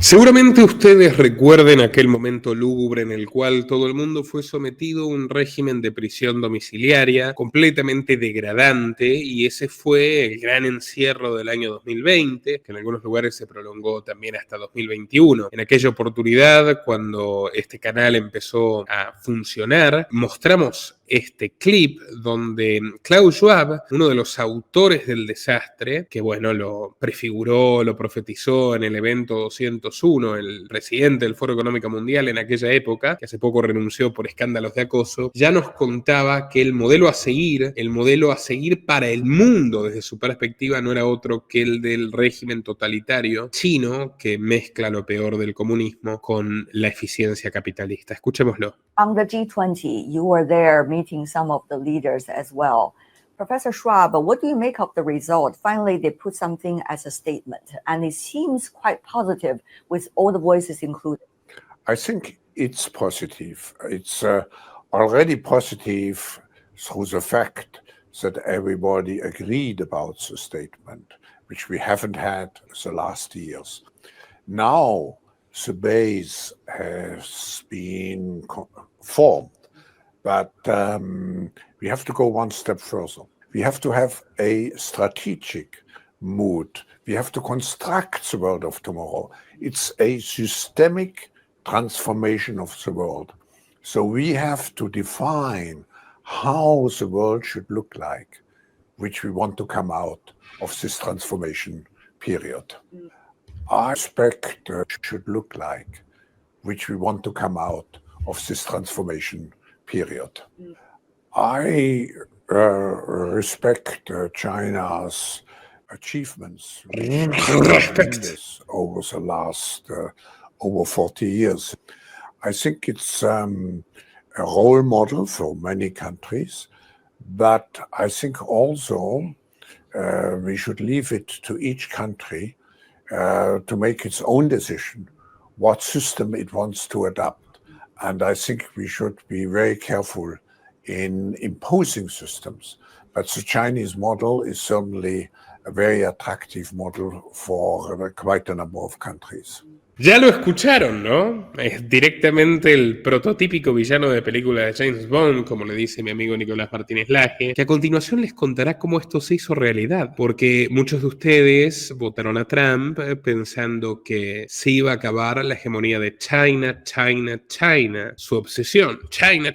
Seguramente ustedes recuerden aquel momento lúgubre en el cual todo el mundo fue sometido a un régimen de prisión domiciliaria completamente degradante, y ese fue el gran encierro del año 2020, que en algunos lugares se prolongó también hasta 2021. En aquella oportunidad, cuando este canal empezó a funcionar, mostramos este clip donde Klaus Schwab, uno de los autores del desastre, que bueno, lo prefiguró, lo profetizó en el evento 201, el presidente del Foro Económico Mundial en aquella época, que hace poco renunció por escándalos de acoso, ya nos contaba que el modelo a seguir para el mundo desde su perspectiva, no era otro que el del régimen totalitario chino, que mezcla lo peor del comunismo con la eficiencia capitalista. Escuchémoslo. On the G20, you were there meeting some of the leaders as well. Professor Schwab, what do you make of the result? Finally, they put something as a statement, and it seems quite positive with all the voices included. I think it's positive. It's already positive through the fact that everybody agreed about the statement, which we haven't had the last years. Now, the base has been formed, but we have to go one step further. We have to have a strategic mood. We have to construct the world of tomorrow. It's a systemic transformation of the world. So we have to define how the world should look like, which we want to come out of this transformation period. I expect should look like, which we want to come out of this transformation period. I respect China's achievements over the last over 40 years. I think it's a role model for many countries, but I think also we should leave it to each country to make its own decision what system it wants to adopt. And I think we should be very careful in imposing systems. But the Chinese model is certainly a very attractive model for quite a number of countries. Ya lo escucharon, ¿no? Es directamente el prototípico villano de película de James Bond, como le dice mi amigo Nicolás Martínez Laje, que a continuación les contará cómo esto se hizo realidad, porque muchos de ustedes votaron a Trump pensando que se iba a acabar la hegemonía de China, su obsesión. China,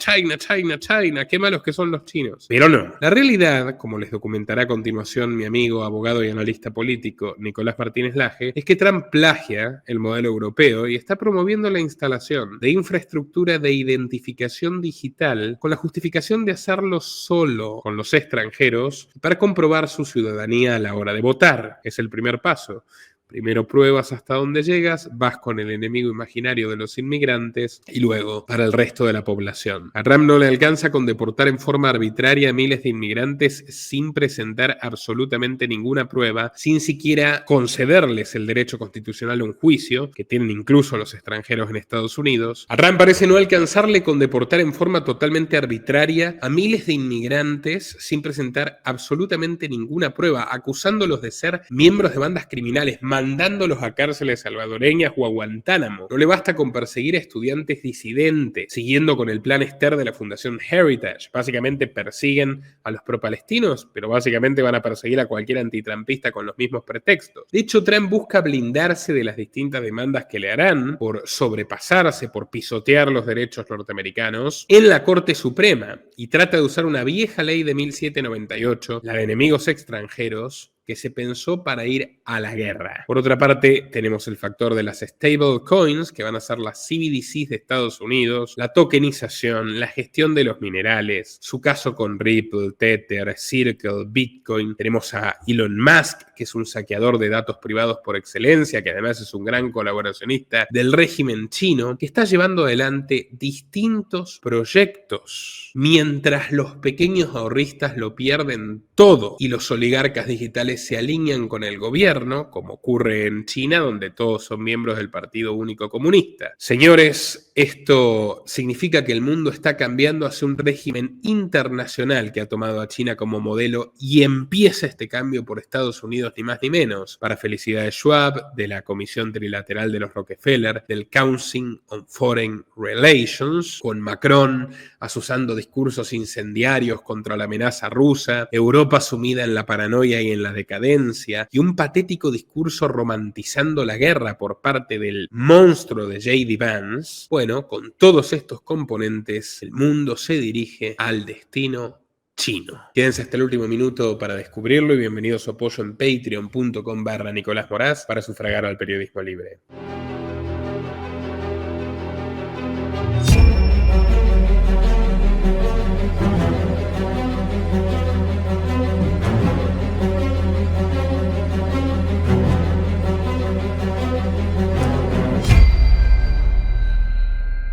qué malos que son los chinos. Pero no, la realidad, como les documentará a continuación mi amigo, abogado y analista político Nicolás Martínez Laje, es que Trump plagia el modelo europeo y está promoviendo la instalación de infraestructura de identificación digital con la justificación de hacerlo solo con los extranjeros para comprobar su ciudadanía a la hora de votar. Es el primer paso. Primero pruebas hasta dónde llegas, vas con el enemigo imaginario de los inmigrantes y luego para el resto de la población. A Trump no le alcanza con deportar en forma arbitraria a miles de inmigrantes sin presentar absolutamente ninguna prueba, sin siquiera concederles el derecho constitucional a un juicio, que tienen incluso los extranjeros en Estados Unidos. A Trump parece no alcanzarle con deportar en forma totalmente arbitraria a miles de inmigrantes sin presentar absolutamente ninguna prueba, acusándolos de ser miembros de bandas criminales, mandándolos a cárceles salvadoreñas o a Guantánamo. No le basta con perseguir a estudiantes disidentes, siguiendo con el plan Esther de la Fundación Heritage. Básicamente persiguen a los pro-palestinos, pero básicamente van a perseguir a cualquier antitrampista con los mismos pretextos. De hecho, Trump busca blindarse de las distintas demandas que le harán por sobrepasarse, por pisotear los derechos norteamericanos en la Corte Suprema, y trata de usar una vieja ley de 1798, la de enemigos extranjeros, que se pensó para ir a la guerra. Por otra parte, tenemos el factor de las stablecoins, que van a ser las CBDCs de Estados Unidos, la tokenización, la gestión de los minerales, su caso con Ripple, Tether, Circle, Bitcoin. Tenemos a Elon Musk, que es un saqueador de datos privados por excelencia, que además es un gran colaboracionista del régimen chino, que está llevando adelante distintos proyectos, mientras los pequeños ahorristas lo pierden todo y los oligarcas digitales militares se alinean con el gobierno, como ocurre en China, donde todos son miembros del Partido Único Comunista. Señores, esto significa que el mundo está cambiando hacia un régimen internacional que ha tomado a China como modelo, y empieza este cambio por Estados Unidos, ni más ni menos, para felicidad de Schwab, de la Comisión Trilateral de los Rockefeller, del Council on Foreign Relations, con Macron azuzando discursos incendiarios contra la amenaza rusa, Europa sumida en la paranoia y en la decadencia, y un patético discurso romantizando la guerra por parte del monstruo de J.D. Vance. Bueno, con todos estos componentes, el mundo se dirige al destino chino. Quédense hasta el último minuto para descubrirlo y bienvenido a su apoyo en patreon.com/Nicolás Moraz para sufragar al periodismo libre.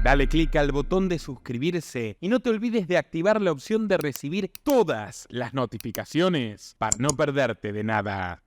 Dale clic al botón de suscribirse y no te olvides de activar la opción de recibir todas las notificaciones para no perderte de nada.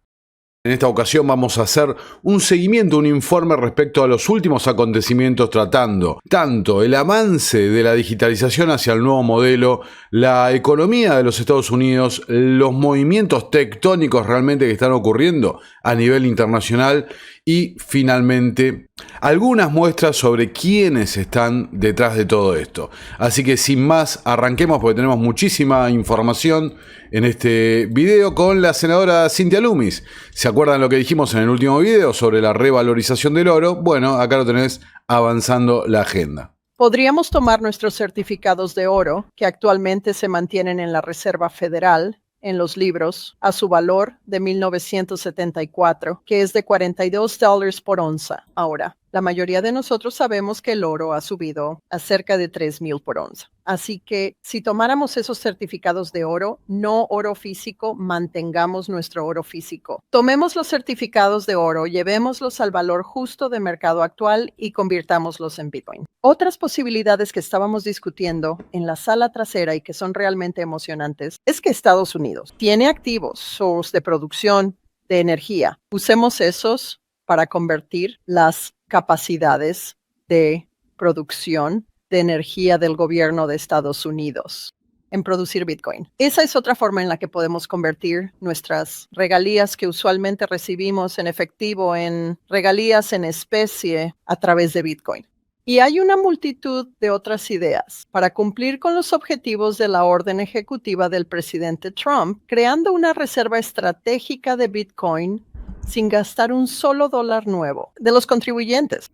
En esta ocasión vamos a hacer un seguimiento, un informe respecto a los últimos acontecimientos tratando tanto el avance de la digitalización hacia el nuevo modelo, la economía de los Estados Unidos, los movimientos tectónicos realmente que están ocurriendo a nivel internacional y finalmente algunas muestras sobre quiénes están detrás de todo esto. Así que sin más, arranquemos porque tenemos muchísima información en este video con la senadora Cynthia Lummis. ¿Se acuerdan lo que dijimos en el último video sobre la revalorización del oro? Bueno, acá lo tenés avanzando la agenda. Podríamos tomar nuestros certificados de oro, que actualmente se mantienen en la Reserva Federal, en los libros, a su valor de 1974, que es de $42 por onza. Ahora, la mayoría de nosotros sabemos que el oro ha subido a cerca de $3,000 por onza. Así que si tomáramos esos certificados de oro, no oro físico, mantengamos nuestro oro físico. Tomemos los certificados de oro, llevémoslos al valor justo de mercado actual y convirtámoslos en Bitcoin. Otras posibilidades que estábamos discutiendo en la sala trasera y que son realmente emocionantes es que Estados Unidos tiene activos de producción de energía. Usemos esos para convertir las capacidades de producción de energía del gobierno de Estados Unidos en producir Bitcoin. Esa es otra forma en la que podemos convertir nuestras regalías que usualmente recibimos en efectivo en regalías en especie a través de Bitcoin. Y hay una multitud de otras ideas para cumplir con los objetivos de la orden ejecutiva del presidente Trump, creando una reserva estratégica de Bitcoin sin gastar un solo dólar nuevo de los contribuyentes.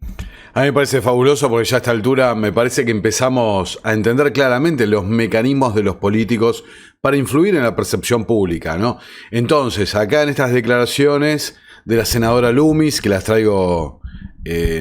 A mí me parece fabuloso porque ya a esta altura me parece que empezamos a entender claramente los mecanismos de los políticos para influir en la percepción pública, ¿no? Entonces, acá en estas declaraciones de la senadora Lummis, que las traigo,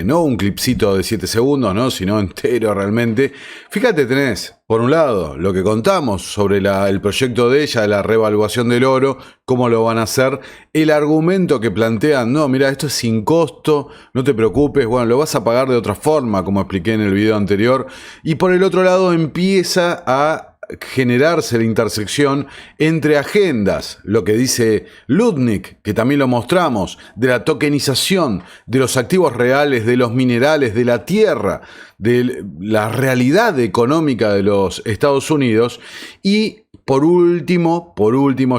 no un clipcito de 7 segundos, ¿no? Sino entero realmente. Fíjate, tenés, por un lado, lo que contamos sobre el proyecto de ella, de la revaluación del oro, cómo lo van a hacer, el argumento que plantean, no, mira, esto es sin costo, no te preocupes, bueno, lo vas a pagar de otra forma, como expliqué en el video anterior, y por el otro lado empieza a generarse la intersección entre agendas, lo que dice Lutnick, que también lo mostramos, de la tokenización de los activos reales, de los minerales, de la tierra, de la realidad económica de los Estados Unidos, y por último,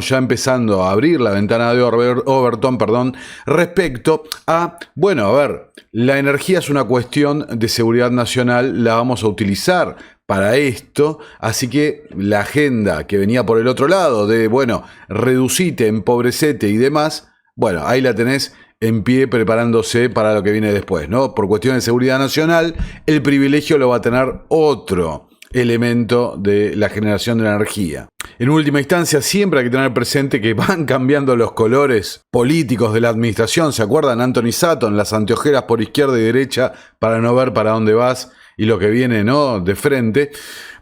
ya empezando a abrir la ventana de Overton, respecto a, bueno, a ver, la energía es una cuestión de seguridad nacional, la vamos a utilizar para esto, así que la agenda que venía por el otro lado de, bueno, reducite, empobrecete y demás, bueno, ahí la tenés en pie preparándose para lo que viene después, ¿no? Por cuestión de seguridad nacional, el privilegio lo va a tener otro elemento de la generación de la energía. En última instancia, siempre hay que tener presente que van cambiando los colores políticos de la administración. ¿Se acuerdan? Anthony Sutton, las anteojeras por izquierda y derecha para no ver para dónde vas y lo que viene, ¿no?, de frente.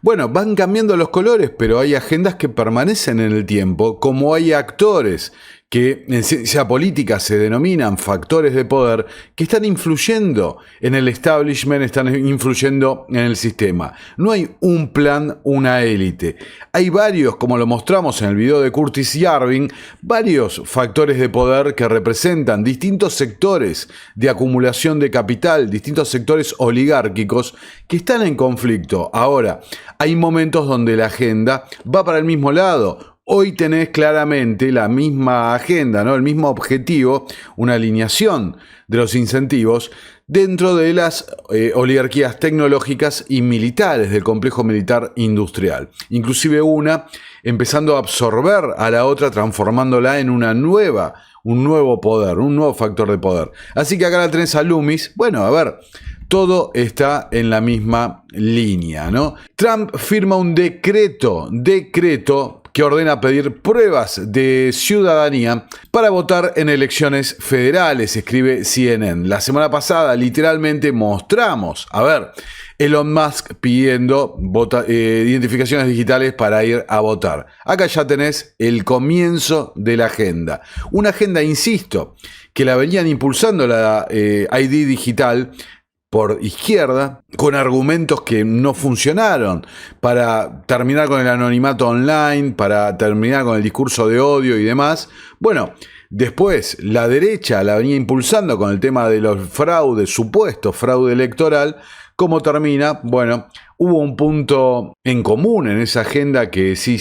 Bueno, van cambiando los colores, pero hay agendas que permanecen en el tiempo, como hay actores que en ciencia política se denominan factores de poder que están influyendo en el establishment, están influyendo en el sistema. No hay un plan, una élite. Hay varios, como lo mostramos en el video de Curtis Yarvin, varios factores de poder que representan distintos sectores de acumulación de capital, distintos sectores oligárquicos que están en conflicto. Ahora, hay momentos donde la agenda va para el mismo lado. Hoy tenés claramente la misma agenda, ¿no? El mismo objetivo, una alineación de los incentivos dentro de las oligarquías tecnológicas y militares del complejo militar industrial. Inclusive una empezando a absorber a la otra, transformándola en un nuevo poder, un nuevo factor de poder. Así que acá la tenés a Loomis. Bueno, a ver, todo está en la misma línea, ¿no? Trump firma un decreto que ordena pedir pruebas de ciudadanía para votar en elecciones federales, escribe CNN. La semana pasada literalmente mostramos, Elon Musk pidiendo identificaciones digitales para ir a votar. Acá ya tenés el comienzo de la agenda. Una agenda, insisto, que la venían impulsando la ID digital por izquierda, con argumentos que no funcionaron, para terminar con el anonimato online, para terminar con el discurso de odio y demás. Bueno, después la derecha la venía impulsando con el tema de los fraudes, supuesto fraude electoral. ¿Cómo termina? Bueno, hubo un punto en común en esa agenda que sí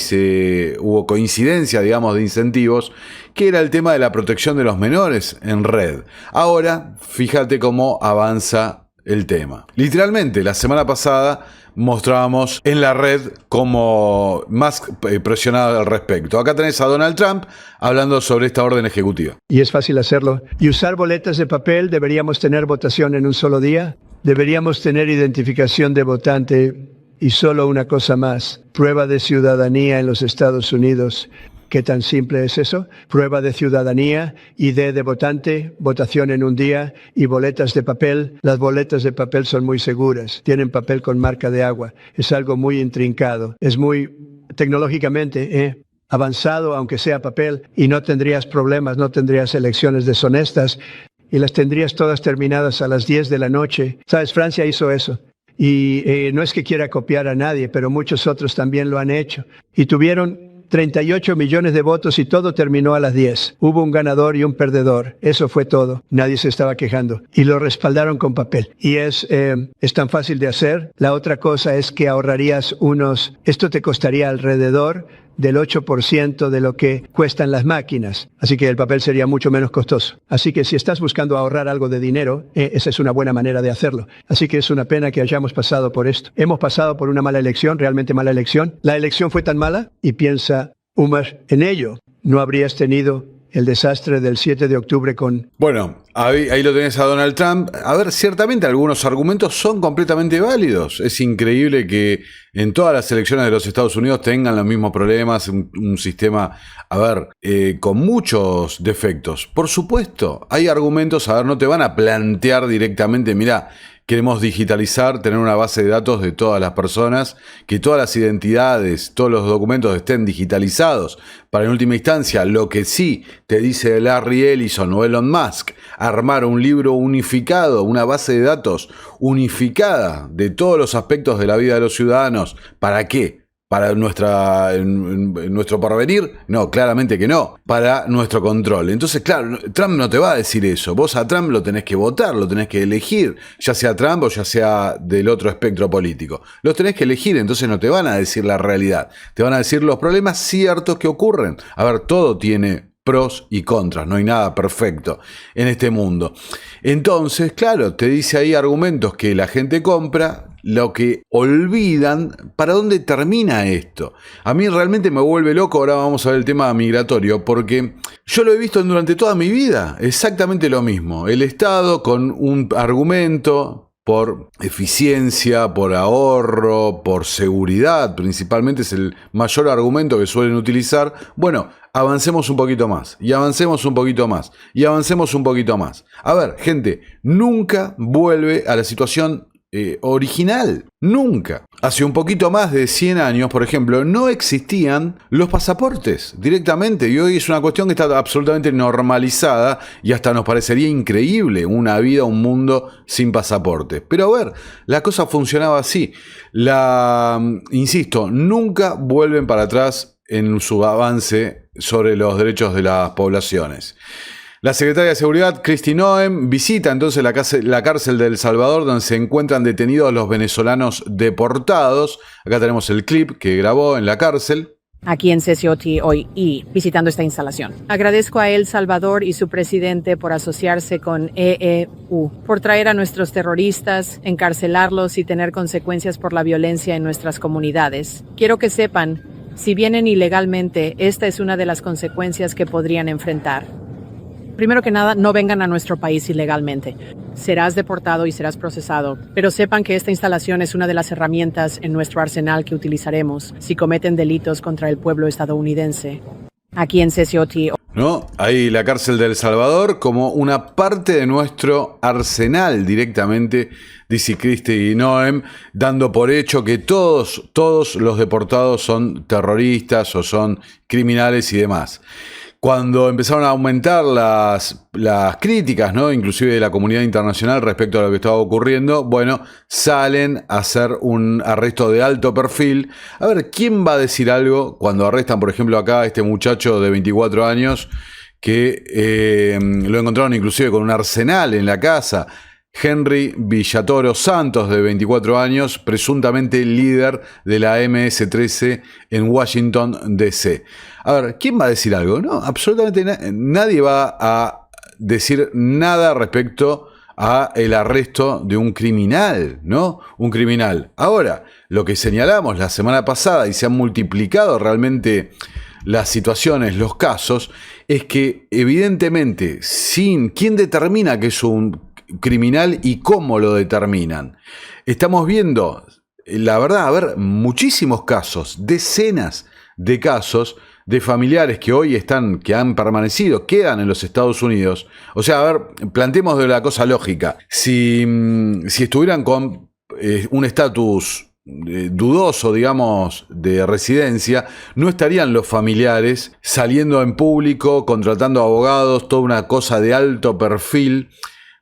hubo coincidencia, digamos, de incentivos, que era el tema de la protección de los menores en red. Ahora, fíjate cómo avanza el tema. Literalmente, la semana pasada mostrábamos en la red como más presionado al respecto. Acá tenés a Donald Trump hablando sobre esta orden ejecutiva. Y es fácil hacerlo. Y usar boletas de papel, deberíamos tener votación en un solo día. Deberíamos tener identificación de votante. Y solo una cosa más, prueba de ciudadanía en los Estados Unidos. ¿Qué tan simple es eso? Prueba de ciudadanía, ID de votante, votación en un día y boletas de papel. Las boletas de papel son muy seguras, tienen papel con marca de agua. Es algo muy intrincado, es muy tecnológicamente avanzado, aunque sea papel, y no tendrías problemas, no tendrías elecciones deshonestas y las tendrías todas terminadas a las 10 de la noche. ¿Sabes? Francia hizo eso. Y no es que quiera copiar a nadie, pero muchos otros también lo han hecho. Y tuvieron 38 millones de votos y todo terminó a las 10. Hubo un ganador y un perdedor. Eso fue todo. Nadie se estaba quejando. Y lo respaldaron con papel. Y es tan fácil de hacer. La otra cosa es que ahorrarías esto te costaría alrededor del 8% de lo que cuestan las máquinas. Así que el papel sería mucho menos costoso. Así que si estás buscando ahorrar algo de dinero, esa es una buena manera de hacerlo. Así que es una pena que hayamos pasado por esto. Hemos pasado por una mala elección, realmente mala elección. La elección fue tan mala, y piensa, Umar, en ello no habrías tenido el desastre del 7 de octubre con... Bueno, ahí lo tenés a Donald Trump. Ciertamente algunos argumentos son completamente válidos. Es increíble que en todas las elecciones de los Estados Unidos tengan los mismos problemas, un sistema, con muchos defectos. Por supuesto, hay argumentos, no te van a plantear directamente, mirá, queremos digitalizar, tener una base de datos de todas las personas, que todas las identidades, todos los documentos estén digitalizados. Para en última instancia, lo que sí te dice Larry Ellison o Elon Musk, armar un libro unificado, una base de datos unificada de todos los aspectos de la vida de los ciudadanos. ¿Para qué? ¿Para nuestro porvenir? No, claramente que no. Para nuestro control. Entonces, claro, Trump no te va a decir eso. Vos a Trump lo tenés que votar, lo tenés que elegir, ya sea Trump o ya sea del otro espectro político. Los tenés que elegir, entonces no te van a decir la realidad. Te van a decir los problemas ciertos que ocurren. Todo tiene pros y contras, no hay nada perfecto en este mundo. Entonces, claro, te dice ahí argumentos que la gente compra, lo que olvidan. ¿Para dónde termina esto? A mí realmente me vuelve loco. Ahora vamos a ver el tema migratorio, porque yo lo he visto durante toda mi vida, exactamente lo mismo. El Estado con un argumento por eficiencia, por ahorro, por seguridad, principalmente es el mayor argumento que suelen utilizar. Bueno, avancemos un poquito más, y avancemos un poquito más, y avancemos un poquito más. Gente, nunca vuelve a la situación original. Nunca. Hace un poquito más de 100 años, por ejemplo, no existían los pasaportes directamente. Y hoy es una cuestión que está absolutamente normalizada y hasta nos parecería increíble una vida, un mundo sin pasaportes. Pero a ver, la cosa funcionaba así. Insisto, nunca vuelven para atrás en su avance sobre los derechos de las poblaciones. La secretaria de Seguridad, Kristi Noem, visita entonces la cárcel de El Salvador, donde se encuentran detenidos los venezolanos deportados. Acá tenemos el clip que grabó en la cárcel. Aquí en CCOT hoy y visitando esta instalación. Agradezco a El Salvador y su presidente por asociarse con EEU, por traer a nuestros terroristas, encarcelarlos y tener consecuencias por la violencia en nuestras comunidades. Quiero que sepan, si vienen ilegalmente, esta es una de las consecuencias que podrían enfrentar. Primero que nada, no vengan a nuestro país ilegalmente. Serás deportado y serás procesado. Pero sepan que esta instalación es una de las herramientas en nuestro arsenal que utilizaremos si cometen delitos contra el pueblo estadounidense. Aquí en CCOT. ¿No? Ahí la cárcel de El Salvador como una parte de nuestro arsenal directamente, dice Kristi Noem, dando por hecho que todos los deportados son terroristas o son criminales y demás. Cuando empezaron a aumentar las críticas, ¿no? Inclusive de la comunidad internacional respecto a lo que estaba ocurriendo, bueno, salen a hacer un arresto de alto perfil. A ver, ¿quién va a decir algo cuando arrestan, por ejemplo, acá a este muchacho de 24 años que lo encontraron inclusive con un arsenal en la casa? Henry Villatoro Santos, de 24 años, presuntamente líder de la MS-13 en Washington, D.C. A ver, ¿quién va a decir algo? No, absolutamente nadie va a decir nada respecto a el arresto de un criminal, ¿no? Un criminal. Ahora, lo que señalamos la semana pasada y se han multiplicado realmente las situaciones, los casos, es que evidentemente, ¿quién determina que es un criminal y cómo lo determinan? Estamos viendo, la verdad, a ver, muchísimos casos, decenas de casos de familiares que hoy que han permanecido, quedan en los Estados Unidos. O sea, a ver, planteemos de la cosa lógica. Si estuvieran con un estatus dudoso, digamos, de residencia, no estarían los familiares saliendo en público, contratando abogados, toda una cosa de alto perfil,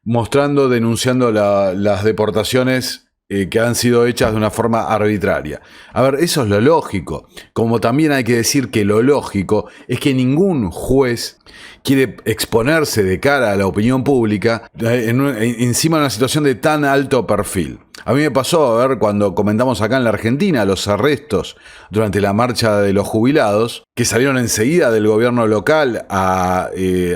denunciando las deportaciones que han sido hechas de una forma arbitraria. A ver, eso es lo lógico. Como también hay que decir que lo lógico es que ningún juez quiere exponerse de cara a la opinión pública encima de una situación de tan alto perfil. A mí me pasó, a ver, cuando comentamos acá en la Argentina los arrestos durante la marcha de los jubilados, que salieron enseguida del gobierno local a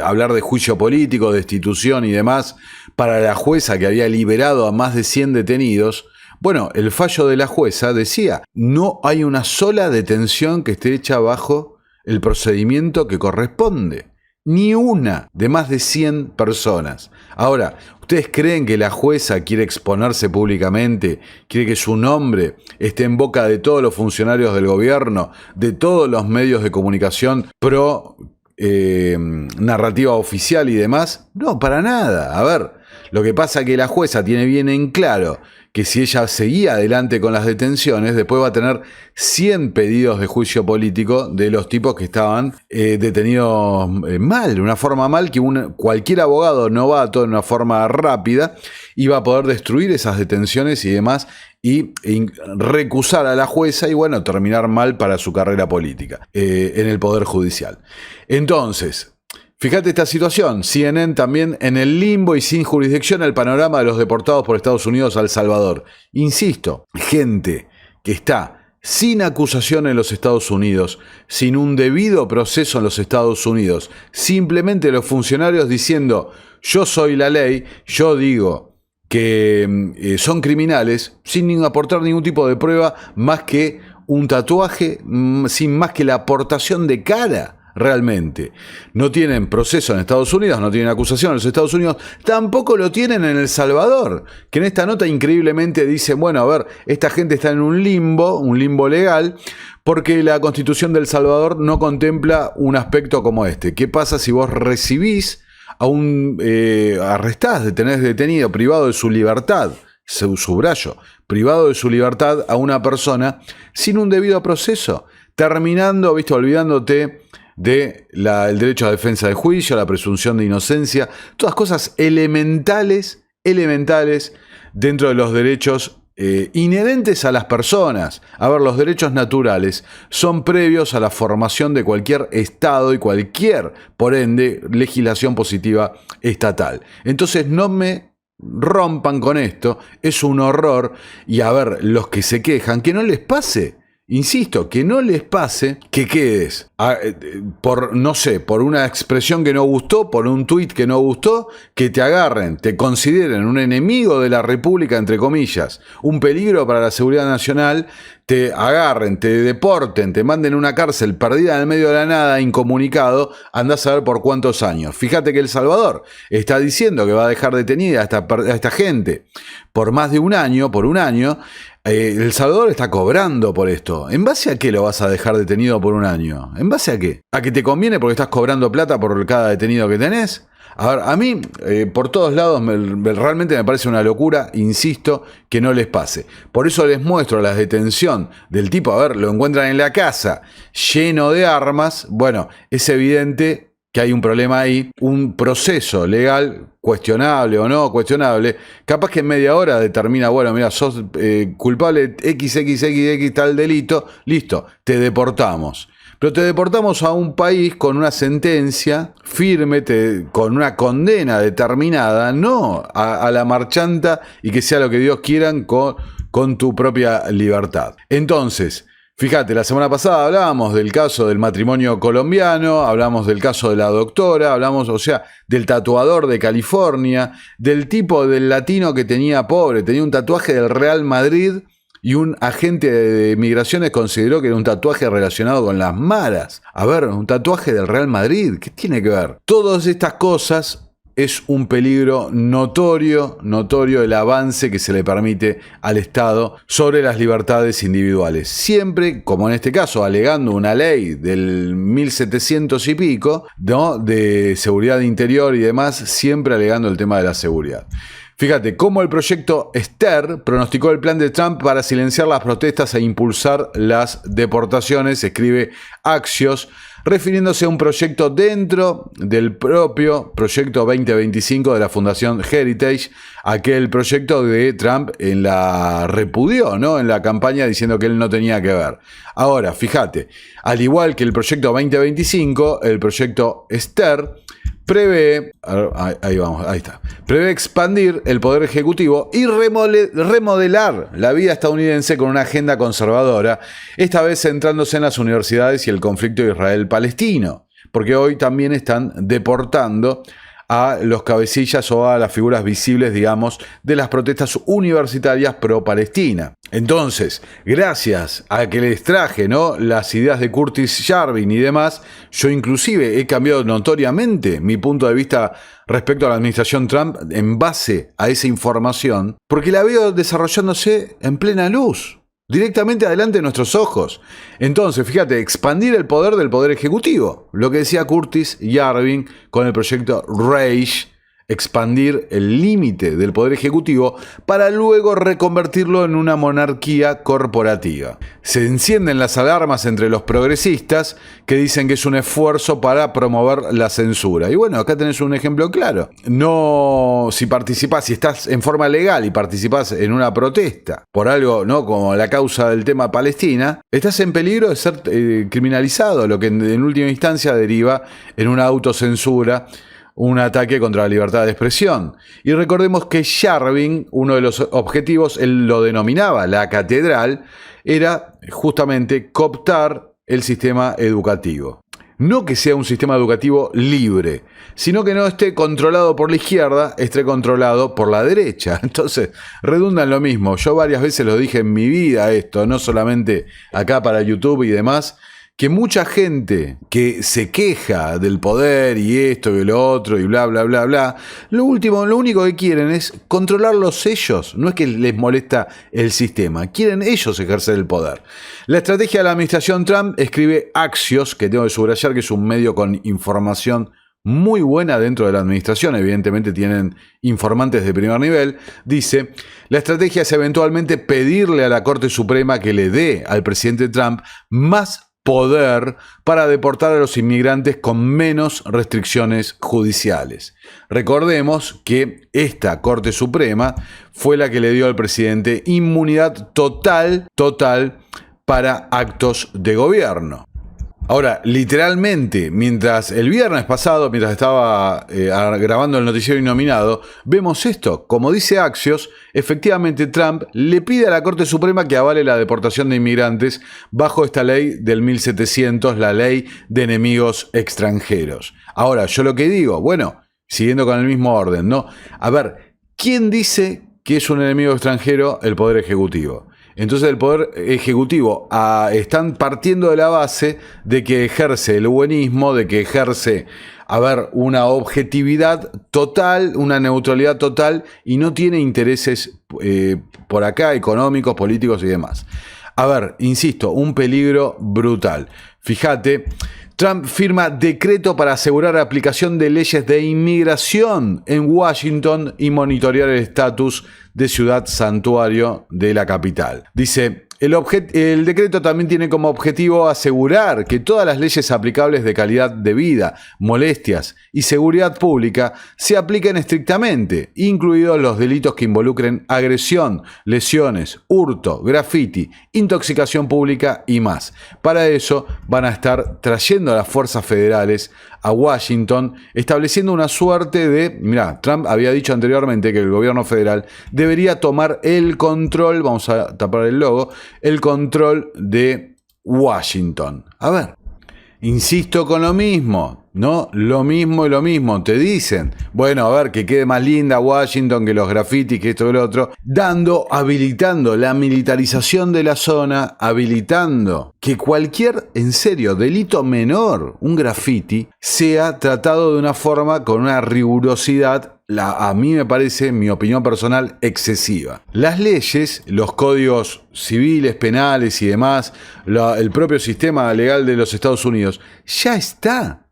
hablar de juicio político, destitución y demás, para la jueza que había liberado a más de 100 detenidos. Bueno, el fallo de la jueza decía, no hay una sola detención que esté hecha bajo el procedimiento que corresponde. Ni una de más de 100 personas. Ahora, ¿ustedes creen que la jueza quiere exponerse públicamente? ¿Quiere que su nombre esté en boca de todos los funcionarios del gobierno, de todos los medios de comunicación pro narrativa oficial y demás? No, para nada. A ver, lo que pasa es que la jueza tiene bien en claro que si ella seguía adelante con las detenciones, después va a tener 100 pedidos de juicio político de los tipos que estaban detenidos mal, de una forma mal, que cualquier abogado no va a todo de una forma rápida y va a poder destruir esas detenciones y demás y recusar a la jueza y bueno, terminar mal para su carrera política en el Poder Judicial. Entonces, fíjate esta situación, CNN también en el limbo y sin jurisdicción el panorama de los deportados por Estados Unidos a El Salvador. Insisto, gente que está sin acusación en los Estados Unidos, sin un debido proceso en los Estados Unidos, simplemente los funcionarios diciendo, yo soy la ley, yo digo que son criminales, sin aportar ningún tipo de prueba más que un tatuaje, sin más que la aportación de cara. Realmente no tienen proceso en Estados Unidos, no tienen acusación en los Estados Unidos, tampoco lo tienen en El Salvador, que en esta nota increíblemente dicen, bueno, a ver, esta gente está en un limbo legal, porque la Constitución de El Salvador no contempla un aspecto como este. ¿Qué pasa si vos recibís a un arrestás, tenés detenido, privado de su libertad subrayo, privado de su libertad a una persona sin un debido proceso, terminando, ¿viste?, olvidándote del derecho a defensa de juicio, la presunción de inocencia, todas cosas elementales dentro de los derechos inherentes a las personas. A ver, los derechos naturales son previos a la formación de cualquier Estado y cualquier, por ende, legislación positiva estatal. Entonces no me rompan con esto, es un horror. Y a ver, los que se quejan, que no les pase. Insisto, que no les pase que quedes por, no sé, por una expresión que no gustó, por un tuit que no gustó, que te agarren, te consideren un enemigo de la República, entre comillas, un peligro para la seguridad nacional, te agarren, te deporten, te manden a una cárcel perdida en el medio de la nada, incomunicado, andás a ver por cuántos años. Fíjate que El Salvador está diciendo que va a dejar detenida a esta gente por más de un año, por un año. El Salvador está cobrando por esto. ¿En base a qué lo vas a dejar detenido por un año? ¿En base a qué? ¿A que te conviene porque estás cobrando plata por cada detenido que tenés? A ver, a mí, por todos lados, realmente me parece una locura, insisto, que no les pase. Por eso les muestro la detención del tipo, a ver, lo encuentran en la casa lleno de armas. Bueno, es evidente que hay un problema ahí, un proceso legal, cuestionable o no cuestionable, capaz que en media hora determina, bueno, mira, sos culpable XXX tal delito, listo, te deportamos. Pero te deportamos a un país con una sentencia firme, con una condena determinada, no a la marchanta y que sea lo que Dios quieran con tu propia libertad. Entonces, fíjate, la semana pasada hablábamos del caso del matrimonio colombiano, hablamos del caso de la doctora, hablamos, o sea, del tatuador de California, del tipo del latino que tenía un tatuaje del Real Madrid y un agente de migraciones consideró que era un tatuaje relacionado con las maras. A ver, un tatuaje del Real Madrid, ¿qué tiene que ver? Todas estas cosas es un peligro notorio el avance que se le permite al Estado sobre las libertades individuales. Siempre, como en este caso, alegando una ley del 1700 y pico, ¿no?, de seguridad interior y demás, siempre alegando el tema de la seguridad. Fíjate cómo el proyecto Esther pronosticó el plan de Trump para silenciar las protestas e impulsar las deportaciones, escribe Axios, refiriéndose a un proyecto dentro del propio proyecto 2025 de la Fundación Heritage, aquel proyecto de Trump la repudió, ¿no?, en la campaña diciendo que él no tenía que ver. Ahora, fíjate, al igual que el proyecto 2025, el proyecto Esther prevé expandir el poder ejecutivo y remodelar la vida estadounidense con una agenda conservadora, esta vez centrándose en las universidades y el conflicto israel-palestino, porque hoy también están deportando a los cabecillas o a las figuras visibles, digamos, de las protestas universitarias pro-Palestina. Entonces, gracias a que les traje, ¿no?, las ideas de Curtis Yarvin y demás, yo inclusive he cambiado notoriamente mi punto de vista respecto a la administración Trump en base a esa información, porque la veo desarrollándose en plena luz, directamente adelante de nuestros ojos. Entonces, fíjate, expandir el poder del poder ejecutivo, lo que decía Curtis Yarvin con el proyecto RAGE, expandir el límite del poder ejecutivo para luego reconvertirlo en una monarquía corporativa. Se encienden las alarmas entre los progresistas que dicen que es un esfuerzo para promover la censura. Y bueno, acá tenés un ejemplo claro. No, si estás en forma legal y participás en una protesta por algo, ¿no?, como la causa del tema Palestina, estás en peligro de ser criminalizado, lo que en última instancia deriva en una autocensura, un ataque contra la libertad de expresión. Y recordemos que Yarvin, uno de los objetivos, él lo denominaba la catedral, era justamente cooptar el sistema educativo. No que sea un sistema educativo libre, sino que no esté controlado por la izquierda, esté controlado por la derecha. Entonces, redunda en lo mismo. Yo varias veces lo dije en mi vida esto, no solamente acá para YouTube y demás, que mucha gente que se queja del poder y esto y lo otro y bla, bla, bla, bla, lo único que quieren es controlarlos ellos. No es que les molesta el sistema, quieren ellos ejercer el poder. La estrategia de la administración Trump, escribe Axios, que tengo que subrayar que es un medio con información muy buena dentro de la administración, evidentemente tienen informantes de primer nivel, dice, la estrategia es eventualmente pedirle a la Corte Suprema que le dé al presidente Trump más poder para deportar a los inmigrantes con menos restricciones judiciales. Recordemos que esta Corte Suprema fue la que le dio al presidente inmunidad total para actos de gobierno. Ahora, literalmente, mientras el viernes pasado, mientras estaba grabando el noticiero Innominado, vemos esto. Como dice Axios, efectivamente Trump le pide a la Corte Suprema que avale la deportación de inmigrantes bajo esta ley del 1700, la ley de enemigos extranjeros. Ahora, yo lo que digo, bueno, siguiendo con el mismo orden, ¿no? A ver, ¿quién dice que es un enemigo extranjero? El Poder Ejecutivo. Entonces el Poder Ejecutivo están partiendo de la base de que ejerce el buenismo, de que ejerce, una objetividad total, una neutralidad total y no tiene intereses por acá, económicos, políticos y demás. Insisto, un peligro brutal. Fíjate, Trump firma decreto para asegurar la aplicación de leyes de inmigración en Washington y monitorear el estatus de ciudad santuario de la capital. Dice, el decreto también tiene como objetivo asegurar que todas las leyes aplicables de calidad de vida, molestias y seguridad pública se apliquen estrictamente, incluidos los delitos que involucren agresión, lesiones, hurto, graffiti, intoxicación pública y más. Para eso van a estar trayendo a las fuerzas federales a Washington, estableciendo una suerte de... Mirá, Trump había dicho anteriormente que el gobierno federal debería tomar el control, vamos a tapar el logo, el control de Washington. Insisto con lo mismo, ¿no? Lo mismo y lo mismo. Te dicen, que quede más linda Washington, que los grafitis, que esto y lo otro. Habilitando la militarización de la zona, habilitando que cualquier, en serio, delito menor, un grafiti, sea tratado de una forma con una rigurosidad, a mí me parece, en mi opinión personal, excesiva. Las leyes, los códigos civiles, penales y demás, el propio sistema legal de los Estados Unidos, ya está.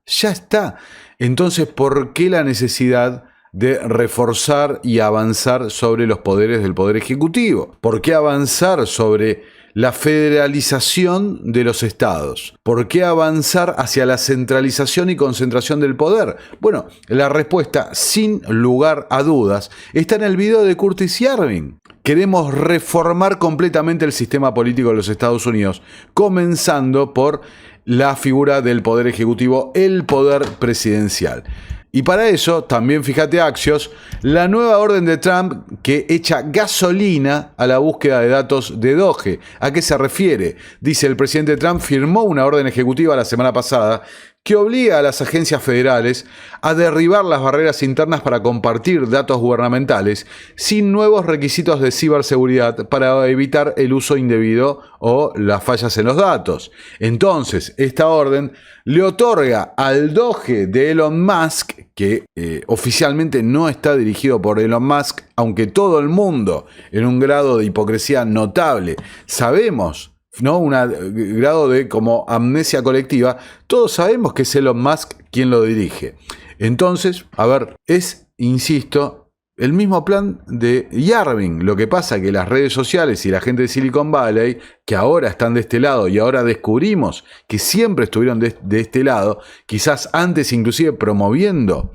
Entonces, ¿por qué la necesidad de reforzar y avanzar sobre los poderes del Poder Ejecutivo? ¿Por qué avanzar sobre la federalización de los estados? ¿Por qué avanzar hacia la centralización y concentración del poder? Bueno, la respuesta, sin lugar a dudas, está en el video de Curtis Yarvin. Queremos reformar completamente el sistema político de los Estados Unidos, comenzando por la figura del Poder Ejecutivo, el poder presidencial. Y para eso, también fíjate Axios, la nueva orden de Trump que echa gasolina a la búsqueda de datos de Doge. ¿A qué se refiere? Dice, el presidente Trump firmó una orden ejecutiva la semana pasada que obliga a las agencias federales a derribar las barreras internas para compartir datos gubernamentales sin nuevos requisitos de ciberseguridad para evitar el uso indebido o las fallas en los datos. Entonces, esta orden le otorga al Doge de Elon Musk, que oficialmente no está dirigido por Elon Musk, aunque todo el mundo, en un grado de hipocresía notable, sabemos, ¿no? Un grado de como amnesia colectiva, todos sabemos que es Elon Musk quien lo dirige. Entonces, insisto, el mismo plan de Yarvin. Lo que pasa es que las redes sociales y la gente de Silicon Valley, que ahora están de este lado y ahora descubrimos que siempre estuvieron de este lado, quizás antes inclusive promoviendo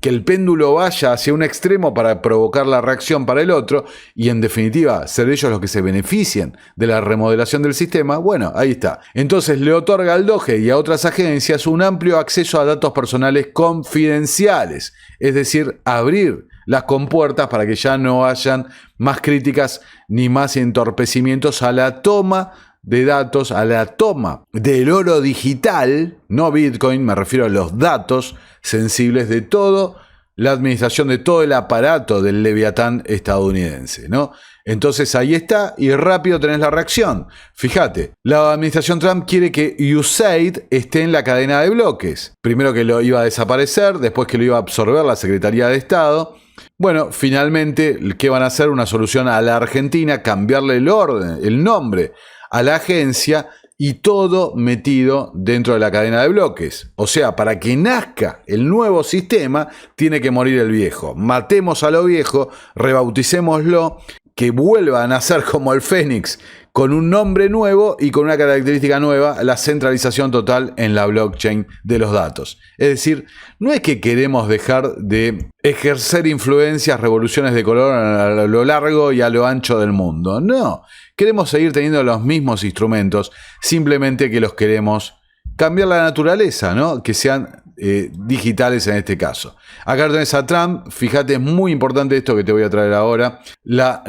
que el péndulo vaya hacia un extremo para provocar la reacción para el otro y en definitiva ser ellos los que se beneficien de la remodelación del sistema, bueno, ahí está. Entonces le otorga al Doge y a otras agencias un amplio acceso a datos personales confidenciales, es decir, abrir las compuertas para que ya no hayan más críticas ni más entorpecimientos a la toma de datos, a la toma del oro digital, no Bitcoin, me refiero a los datos sensibles de todo la administración, de todo el aparato del Leviatán estadounidense, ¿no? Entonces ahí está y rápido tenés la reacción. Fíjate, la administración Trump quiere que USAID esté en la cadena de bloques. Primero que lo iba a desaparecer, después que lo iba a absorber la Secretaría de Estado. Bueno, finalmente, ¿qué van a hacer? Una solución a la Argentina, cambiarle el orden, el nombre a la agencia y todo metido dentro de la cadena de bloques. O sea, para que nazca el nuevo sistema, tiene que morir el viejo. Matemos a lo viejo, rebauticémoslo, que vuelva a nacer como el Fénix, con un nombre nuevo y con una característica nueva, la centralización total en la blockchain de los datos. Es decir, no es que queremos dejar de ejercer influencias, revoluciones de color a lo largo y a lo ancho del mundo. No, queremos seguir teniendo los mismos instrumentos, simplemente que los queremos cambiar la naturaleza, ¿no? Que sean digitales en este caso. Acá tenés a Trump, fíjate, es muy importante esto que te voy a traer ahora, la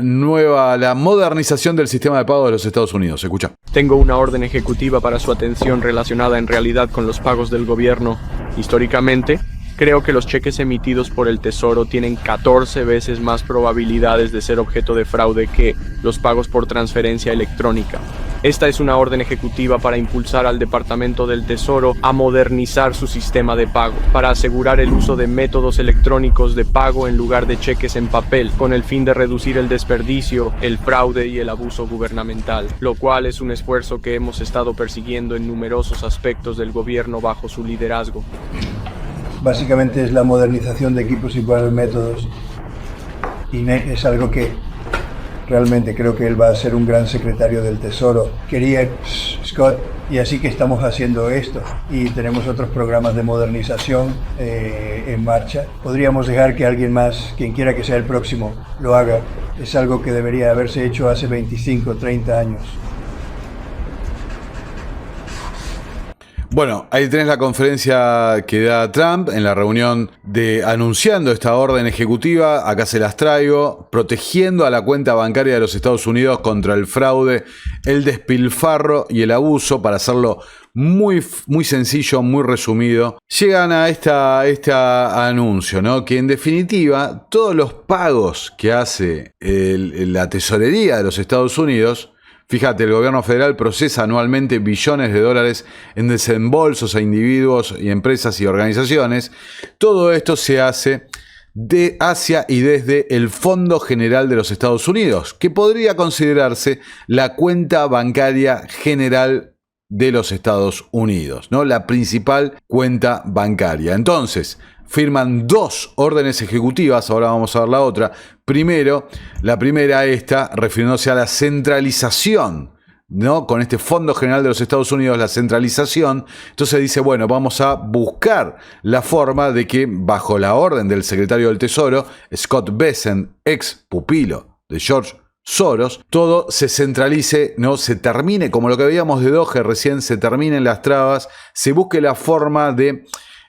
modernización del sistema de pago de los Estados Unidos. Escucha. Tengo una orden ejecutiva para su atención relacionada en realidad con los pagos del gobierno. Históricamente, creo que los cheques emitidos por el Tesoro tienen 14 veces más probabilidades de ser objeto de fraude que los pagos por transferencia electrónica. Esta es una orden ejecutiva para impulsar al Departamento del Tesoro a modernizar su sistema de pago, para asegurar el uso de métodos electrónicos de pago en lugar de cheques en papel, con el fin de reducir el desperdicio, el fraude y el abuso gubernamental, lo cual es un esfuerzo que hemos estado persiguiendo en numerosos aspectos del gobierno bajo su liderazgo. Básicamente es la modernización de equipos y métodos, y es algo que realmente creo que él va a ser un gran secretario del Tesoro. Quería Scott, y así que estamos haciendo esto, y tenemos otros programas de modernización en marcha. Podríamos dejar que alguien más, quien quiera que sea el próximo, lo haga. Es algo que debería haberse hecho hace 25, 30 años. Bueno, ahí tenés la conferencia que da Trump en la reunión anunciando esta orden ejecutiva. Acá se las traigo, protegiendo a la cuenta bancaria de los Estados Unidos contra el fraude, el despilfarro y el abuso. Para hacerlo muy sencillo, muy resumido, llegan a este anuncio, ¿no? Que en definitiva todos los pagos que hace la tesorería de los Estados Unidos, fíjate, el gobierno federal procesa anualmente billones de dólares en desembolsos a individuos y empresas y organizaciones. Todo esto se hace hacia y desde el Fondo General de los Estados Unidos, que podría considerarse la cuenta bancaria general de los Estados Unidos, ¿no? La principal cuenta bancaria. Entonces, firman dos órdenes ejecutivas, ahora vamos a ver la otra. Primero, la primera refiriéndose a la centralización, ¿no? Con este Fondo General de los Estados Unidos, la centralización. Entonces dice, bueno, vamos a buscar la forma de que, bajo la orden del secretario del Tesoro, Scott Bessent, ex pupilo de George Soros, todo se centralice, no se termine, como lo que veíamos de Doge recién, se terminen las trabas, se busque la forma de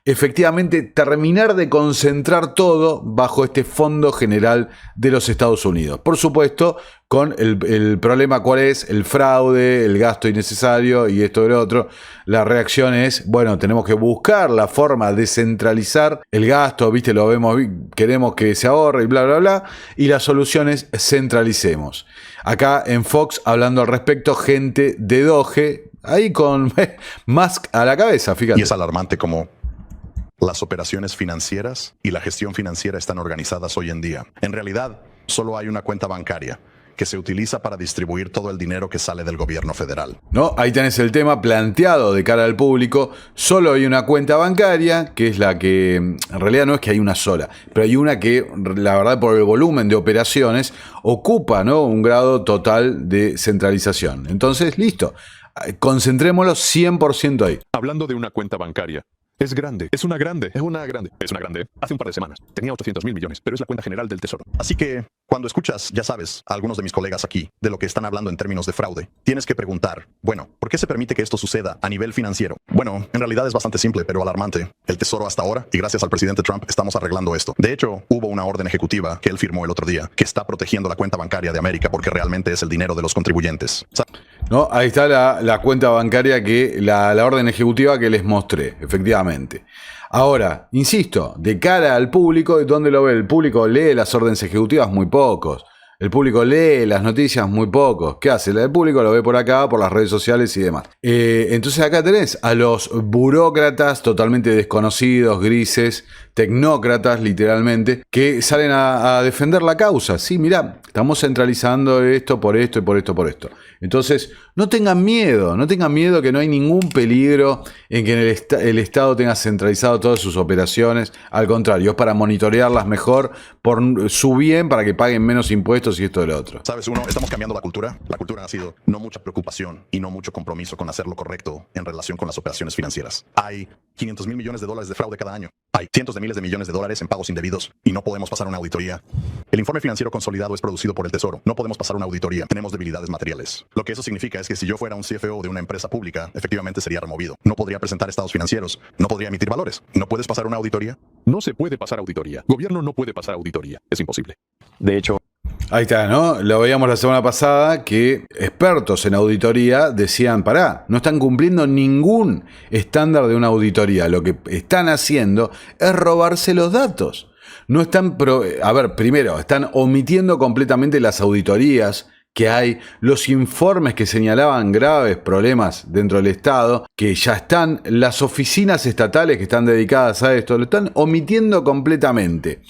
efectivamente terminar de concentrar todo bajo este Fondo General de los Estados Unidos. Por supuesto, con el problema cuál es, el fraude, el gasto innecesario y esto y lo otro. La reacción es, bueno, tenemos que buscar la forma de centralizar el gasto, ¿viste? Lo vemos, queremos que se ahorre y bla, bla, bla. Y la solución es centralicemos. Acá en Fox, hablando al respecto, gente de Doge, ahí con Musk a la cabeza, fíjate. Y es alarmante como las operaciones financieras y la gestión financiera están organizadas hoy en día. En realidad, solo hay una cuenta bancaria que se utiliza para distribuir todo el dinero que sale del gobierno federal. No, ahí tenés el tema planteado de cara al público. Solo hay una cuenta bancaria, que es la que, en realidad no es que hay una sola, pero hay una que, la verdad, por el volumen de operaciones, ocupa, ¿no?, un grado total de centralización. Entonces, listo, concentrémoslo 100% ahí. Hablando de una cuenta bancaria, es grande. Hace un par de semanas. Tenía 800.000 millones, pero es la cuenta general del Tesoro. Así que, cuando escuchas, ya sabes, a algunos de mis colegas aquí, de lo que están hablando en términos de fraude, tienes que preguntar, bueno, ¿por qué se permite que esto suceda a nivel financiero? Bueno, en realidad es bastante simple, pero alarmante. El Tesoro hasta ahora, y gracias al presidente Trump, estamos arreglando esto. De hecho, hubo una orden ejecutiva que él firmó el otro día, que está protegiendo la cuenta bancaria de América porque realmente es el dinero de los contribuyentes. No, ahí está la cuenta bancaria, la orden ejecutiva que les mostré, efectivamente. Ahora, insisto, de cara al público, ¿dónde lo ve? El público lee las órdenes ejecutivas muy pocos. El público lee las noticias muy poco. ¿Qué hace? El público lo ve por acá, por las redes sociales y demás. Entonces acá tenés a los burócratas totalmente desconocidos, grises, tecnócratas literalmente, que salen a defender la causa. Sí, mirá, estamos centralizando esto por esto y por esto, por esto. Entonces, no tengan miedo que no hay ningún peligro en que el Estado tenga centralizado todas sus operaciones. Al contrario, es para monitorearlas mejor por su bien, para que paguen menos impuestos y esto y lo otro. ¿Sabes? Estamos cambiando la cultura. La cultura ha sido no mucha preocupación y no mucho compromiso con hacer lo correcto en relación con las operaciones financieras. Hay 500 mil millones de dólares de fraude cada año. Hay cientos de miles de millones de dólares en pagos indebidos y no podemos pasar una auditoría. El informe financiero consolidado es producido por el Tesoro. No podemos pasar una auditoría. Tenemos debilidades materiales. Lo que eso significa es que si yo fuera un CFO de una empresa pública, efectivamente sería removido. No podría presentar estados financieros. No podría emitir valores. ¿No puedes pasar una auditoría? No se puede pasar auditoría. Gobierno no puede pasar auditoría. Es imposible. De hecho, Ahí está, ¿no? Lo veíamos la semana pasada que expertos en auditoría decían, pará, no están cumpliendo ningún estándar de una auditoría. Lo que están haciendo es robarse los datos. No están, primero, están omitiendo completamente las auditorías que hay, los informes que señalaban graves problemas dentro del Estado, que ya están, las oficinas estatales que están dedicadas a esto, lo están omitiendo completamente.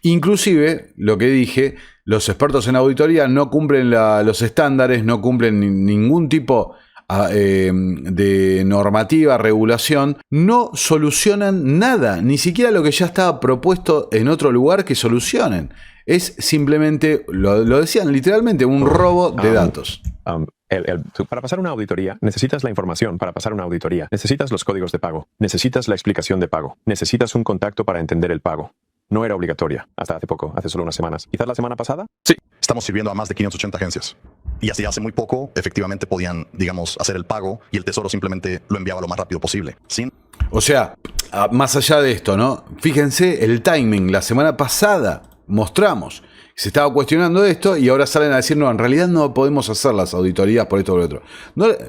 Inclusive, lo que dije, los expertos en auditoría no cumplen los estándares, no cumplen ningún tipo de normativa, regulación, no solucionan nada, ni siquiera lo que ya estaba propuesto en otro lugar que solucionen. Es simplemente, lo decían literalmente, un robo de datos. Para pasar una auditoría, necesitas la información para pasar una auditoría. Necesitas los códigos de pago. Necesitas la explicación de pago. Necesitas un contacto para entender el pago. No era obligatoria hasta hace poco, hace solo unas semanas. ¿Quizás la semana pasada? Sí, estamos sirviendo a más de 580 agencias. Y así hace muy poco, efectivamente podían, digamos, hacer el pago y el Tesoro simplemente lo enviaba lo más rápido posible. O sea, más allá de esto, ¿no? Fíjense el timing. La semana pasada mostramos se estaba cuestionando esto y ahora salen a decir, no, en realidad no podemos hacer las auditorías por esto o por lo otro.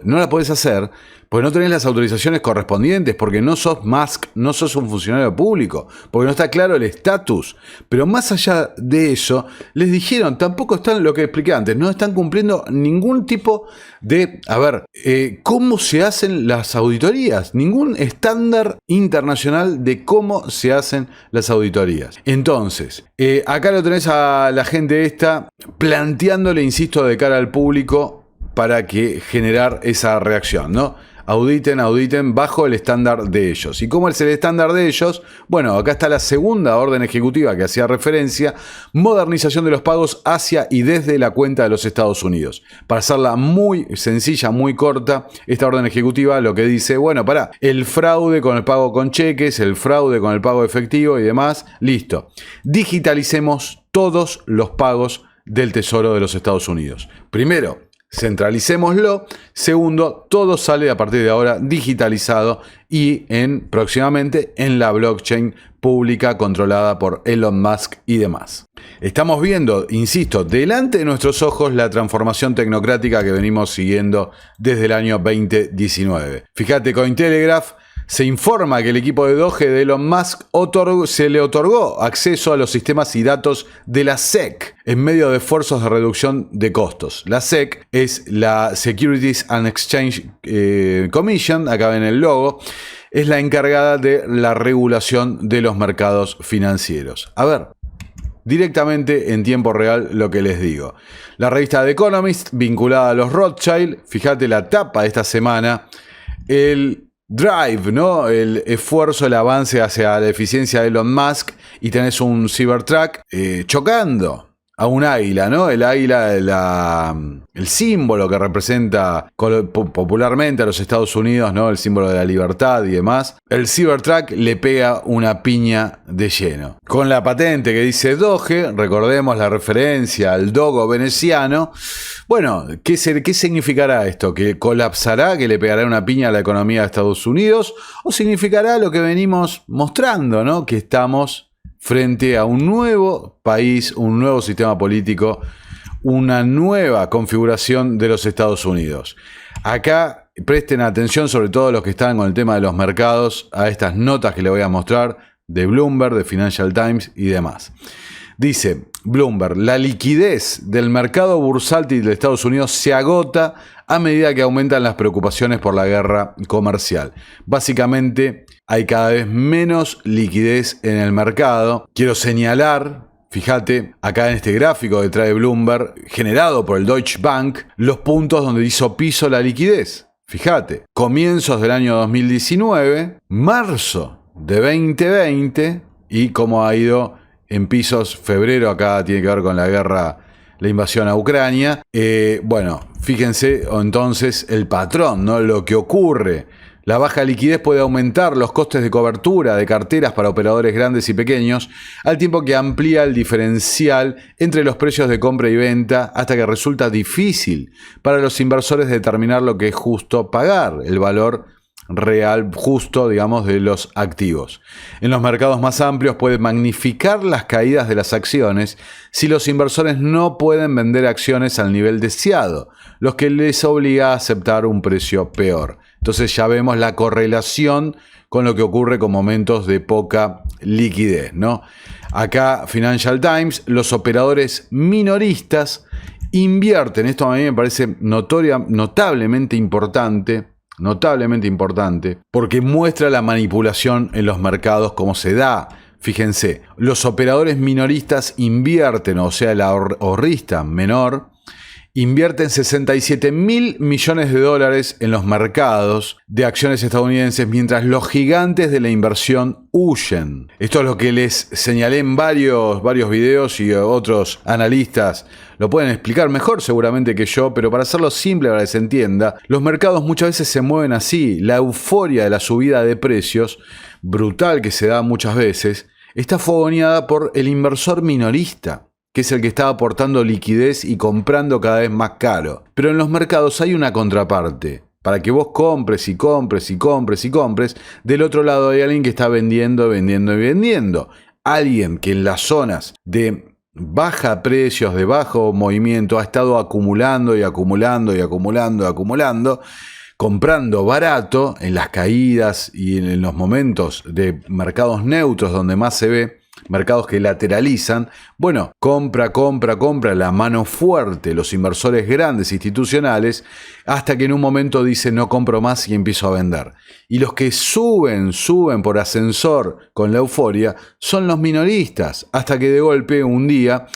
No la podés hacer porque no tenés las autorizaciones correspondientes, porque no sos Musk, no sos un funcionario público, porque no está claro el estatus. Pero más allá de eso, les dijeron, tampoco están, lo que expliqué antes, no están cumpliendo ningún tipo de, cómo se hacen las auditorías, ningún estándar internacional de cómo se hacen las auditorías. Entonces, acá lo tenés a la gente esta planteándole, insisto, de cara al público para que generar esa reacción, ¿no? Auditen bajo el estándar de ellos. ¿Y cómo es el estándar de ellos? Bueno, acá está la segunda orden ejecutiva que hacía referencia, modernización de los pagos hacia y desde la cuenta de los Estados Unidos. Para hacerla muy sencilla, muy corta, esta orden ejecutiva lo que dice, bueno, el fraude con el pago con cheques, el fraude con el pago efectivo y demás, listo. Digitalicemos todos los pagos del Tesoro de los Estados Unidos. Primero, centralicémoslo. Segundo, todo sale a partir de ahora digitalizado y próximamente en la blockchain pública controlada por Elon Musk y demás. Estamos viendo, insisto, delante de nuestros ojos la transformación tecnocrática que venimos siguiendo desde el año 2019. Fíjate, Cointelegraph se informa que el equipo de Doge de Elon Musk se le otorgó acceso a los sistemas y datos de la SEC en medio de esfuerzos de reducción de costos. La SEC es la Securities and Exchange Commission, acá ven el logo, es la encargada de la regulación de los mercados financieros. Directamente en tiempo real lo que les digo. La revista The Economist, vinculada a los Rothschild, fíjate la tapa de esta semana, el Drive, ¿no? El esfuerzo, el avance hacia la eficiencia de Elon Musk, y tenés un Cybertruck chocando a un águila, ¿no? El águila, el símbolo que representa popularmente a los Estados Unidos, ¿no? El símbolo de la libertad y demás. El Cybertruck le pega una piña de lleno. Con la patente que dice Doge, recordemos la referencia al dogo veneciano. Bueno, ¿qué significará esto? ¿Que colapsará, que le pegará una piña a la economía de Estados Unidos? ¿O significará lo que venimos mostrando, ¿no? Que estamos frente a un nuevo país, un nuevo sistema político, una nueva configuración de los Estados Unidos? Acá presten atención, sobre todo los que están con el tema de los mercados, a estas notas que les voy a mostrar de Bloomberg, de Financial Times y demás. Dice Bloomberg, la liquidez del mercado bursátil de Estados Unidos se agota a medida que aumentan las preocupaciones por la guerra comercial. Básicamente, hay cada vez menos liquidez en el mercado. Quiero señalar, fíjate, acá en este gráfico que trae Bloomberg, generado por el Deutsche Bank, los puntos donde hizo piso la liquidez. Fíjate, comienzos del año 2019, marzo de 2020 y cómo ha ido en pisos. Febrero acá tiene que ver con la guerra, la invasión a Ucrania. Bueno, fíjense entonces el patrón, ¿no? Lo que ocurre. La baja liquidez puede aumentar los costes de cobertura de carteras para operadores grandes y pequeños, al tiempo que amplía el diferencial entre los precios de compra y venta hasta que resulta difícil para los inversores determinar lo que es justo pagar, el valor real justo, digamos, de los activos. En los mercados más amplios puede magnificar las caídas de las acciones si los inversores no pueden vender acciones al nivel deseado, lo que les obliga a aceptar un precio peor. Entonces ya vemos la correlación con lo que ocurre con momentos de poca liquidez, ¿no? Acá Financial Times, los operadores minoristas invierten, esto a mí me parece notablemente importante, porque muestra la manipulación en los mercados como se da. Fíjense, los operadores minoristas invierten, o sea, el ahorrista menor, invierten $67.000 millones en los mercados de acciones estadounidenses, mientras los gigantes de la inversión huyen. Esto es lo que les señalé en varios videos, y otros analistas lo pueden explicar mejor seguramente que yo, pero para hacerlo simple para que se entienda, los mercados muchas veces se mueven así. La euforia de la subida de precios, brutal que se da muchas veces, está fogoneada por el inversor minorista, que es el que está aportando liquidez y comprando cada vez más caro. Pero en los mercados hay una contraparte. Para que vos compres y compres y compres y compres, del otro lado hay alguien que está vendiendo, vendiendo y vendiendo. Alguien que en las zonas de baja precios, de bajo movimiento, ha estado acumulando y acumulando y acumulando y acumulando, comprando barato en las caídas y en los momentos de mercados neutros donde más se ve, mercados que lateralizan. Bueno, compra la mano fuerte, los inversores grandes institucionales, hasta que en un momento dice no compro más y empiezo a vender. Y los que suben por ascensor con la euforia son los minoristas, hasta que de golpe un día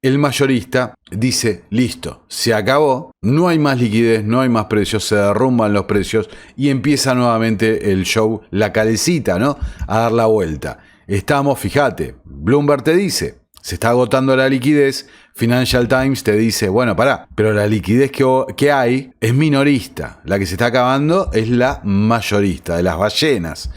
el mayorista dice listo, se acabó, no hay más liquidez, no hay más precios, se derrumban los precios y empieza nuevamente el show, la calecita, ¿no? A dar la vuelta. Estamos, fíjate, Bloomberg te dice, se está agotando la liquidez, Financial Times te dice, bueno, pará, pero la liquidez que hay es minorista, la que se está acabando es la mayorista, de las ballenas.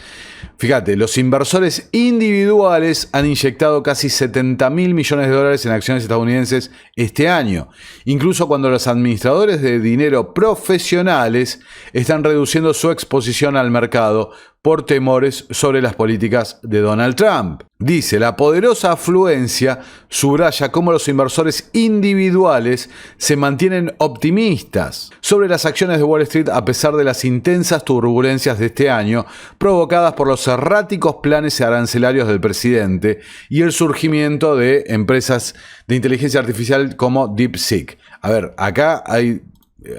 Fíjate, los inversores individuales han inyectado casi $70.000 millones en acciones estadounidenses este año, incluso cuando los administradores de dinero profesionales están reduciendo su exposición al mercado por temores sobre las políticas de Donald Trump. Dice, la poderosa afluencia subraya cómo los inversores individuales se mantienen optimistas sobre las acciones de Wall Street a pesar de las intensas turbulencias de este año provocadas por los erráticos planes arancelarios del presidente y el surgimiento de empresas de inteligencia artificial como DeepSeek. A ver, acá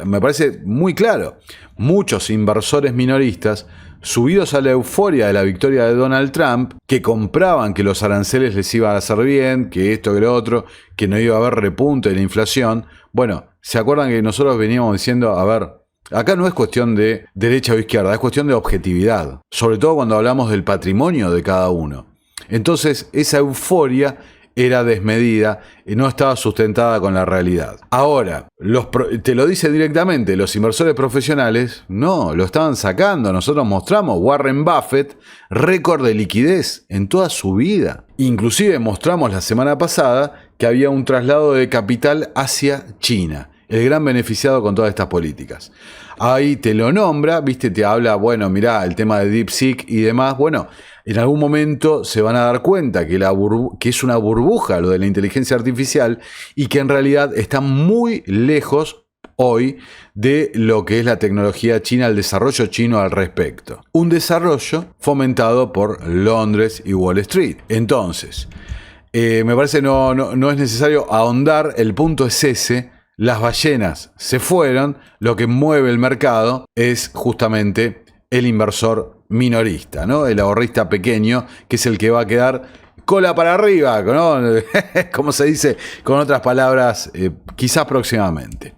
me parece muy claro, muchos inversores minoristas subidos a la euforia de la victoria de Donald Trump, que compraban que los aranceles les iban a hacer bien, que esto, que lo otro, que no iba a haber repunte de la inflación. Bueno, ¿se acuerdan que nosotros veníamos diciendo, a ver, acá no es cuestión de derecha o izquierda, es cuestión de objetividad, sobre todo cuando hablamos del patrimonio de cada uno? Entonces, esa euforia era desmedida y no estaba sustentada con la realidad. Ahora, te lo dice directamente, los inversores profesionales no, lo estaban sacando. Nosotros mostramos Warren Buffett, récord de liquidez en toda su vida. Inclusive mostramos la semana pasada que había un traslado de capital hacia China, el gran beneficiado con todas estas políticas. Ahí te lo nombra, viste, te habla, bueno, mirá, el tema de DeepSeek y demás. Bueno, en algún momento se van a dar cuenta que es una burbuja lo de la inteligencia artificial y que en realidad está muy lejos hoy de lo que es la tecnología china, el desarrollo chino al respecto. Un desarrollo fomentado por Londres y Wall Street. Entonces, Me parece no es necesario ahondar, el punto es ese. Las ballenas se fueron, lo que mueve el mercado es justamente el inversor minorista, ¿no? El ahorrista pequeño, que es el que va a quedar cola para arriba, ¿no? Como se dice con otras palabras, quizás próximamente.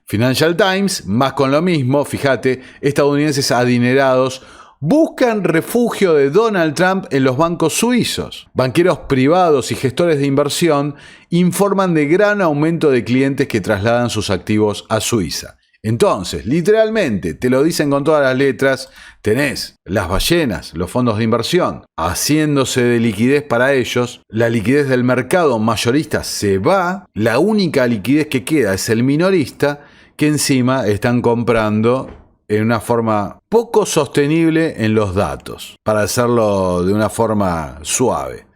Financial Times, más con lo mismo, fíjate, estadounidenses adinerados buscan refugio de Donald Trump en los bancos suizos. Banqueros privados y gestores de inversión informan de gran aumento de clientes que trasladan sus activos a Suiza. Entonces, literalmente, te lo dicen con todas las letras, tenés las ballenas, los fondos de inversión, haciéndose de liquidez para ellos, la liquidez del mercado mayorista se va, la única liquidez que queda es el minorista, que encima están comprando en una forma poco sostenible en los datos, para hacerlo de una forma suave.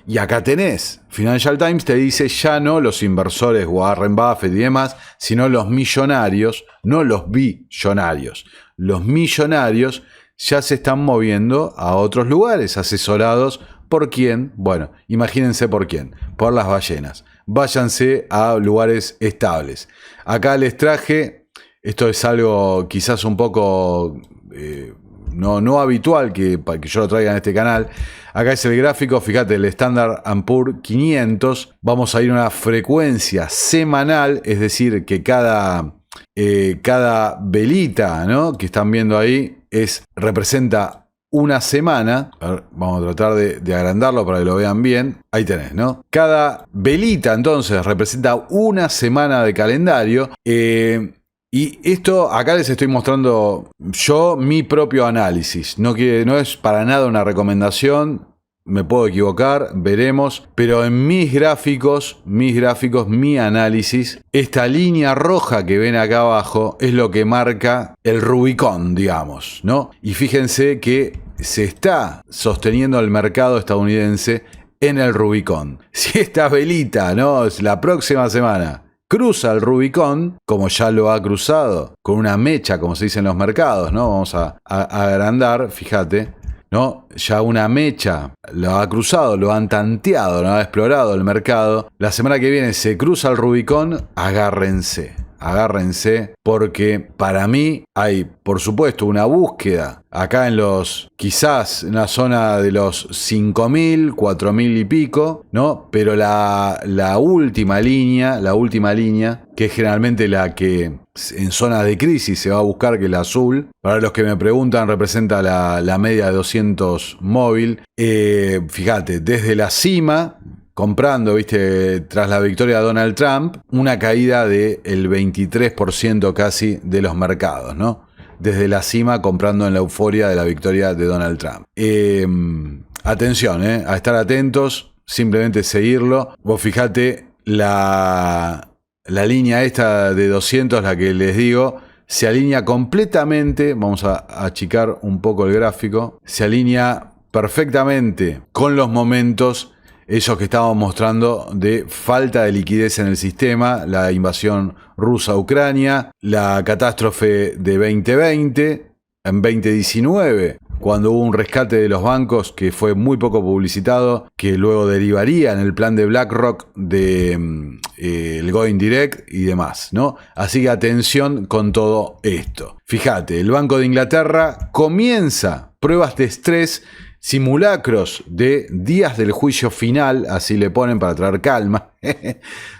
Y acá tenés, Financial Times te dice ya no los inversores Warren Buffett y demás, sino los millonarios, no los billonarios. Los millonarios ya se están moviendo a otros lugares, asesorados por quién. Bueno, imagínense por quién, por las ballenas. Váyanse a lugares estables. Acá les traje, esto es algo quizás un poco no habitual que yo lo traiga en este canal. Acá es el gráfico, fíjate, el Standard & Poor's 500. Vamos a ir a una frecuencia semanal, es decir, que cada velita, ¿no?, que están viendo ahí representa una semana. A ver, vamos a tratar de agrandarlo para que lo vean bien. Ahí tenés, ¿no? Cada velita entonces representa una semana de calendario. Y esto acá les estoy mostrando yo mi propio análisis. No es para nada una recomendación. Me puedo equivocar, veremos. Pero en mis gráficos, mi análisis, esta línea roja que ven acá abajo es lo que marca el Rubicón, digamos, ¿no? Y fíjense que se está sosteniendo el mercado estadounidense en el Rubicón. Si esta velita, ¿no?, la próxima semana cruza el Rubicón, como ya lo ha cruzado, con una mecha, como se dice en los mercados, ¿no? Vamos a agrandar, fíjate, ¿no? Ya una mecha lo ha cruzado, lo han tanteado, lo ha explorado el mercado. La semana que viene se cruza el Rubicón, agárrense, porque para mí hay, por supuesto, una búsqueda acá quizás en la zona de los 5.000, 4.000 y pico, ¿no? Pero la última línea, que es generalmente la que en zonas de crisis se va a buscar, que es la azul, para los que me preguntan, representa la media de 200 móvil. Fíjate, desde la cima, comprando, viste, tras la victoria de Donald Trump, una caída del 23% casi de los mercados, ¿no? Desde la cima, comprando en la euforia de la victoria de Donald Trump. Atención, a estar atentos, simplemente seguirlo. Vos fijate, la línea esta de 200, la que les digo, se alinea completamente, vamos a achicar un poco el gráfico, se alinea perfectamente con los momentos esos que estábamos mostrando de falta de liquidez en el sistema, la invasión rusa a Ucrania, la catástrofe de 2020, en 2019, cuando hubo un rescate de los bancos que fue muy poco publicitado, que luego derivaría en el plan de BlackRock de el Going Direct y demás, ¿no? Así que atención con todo esto. Fíjate, el Banco de Inglaterra comienza pruebas de estrés, simulacros de días del juicio final, así le ponen para traer calma,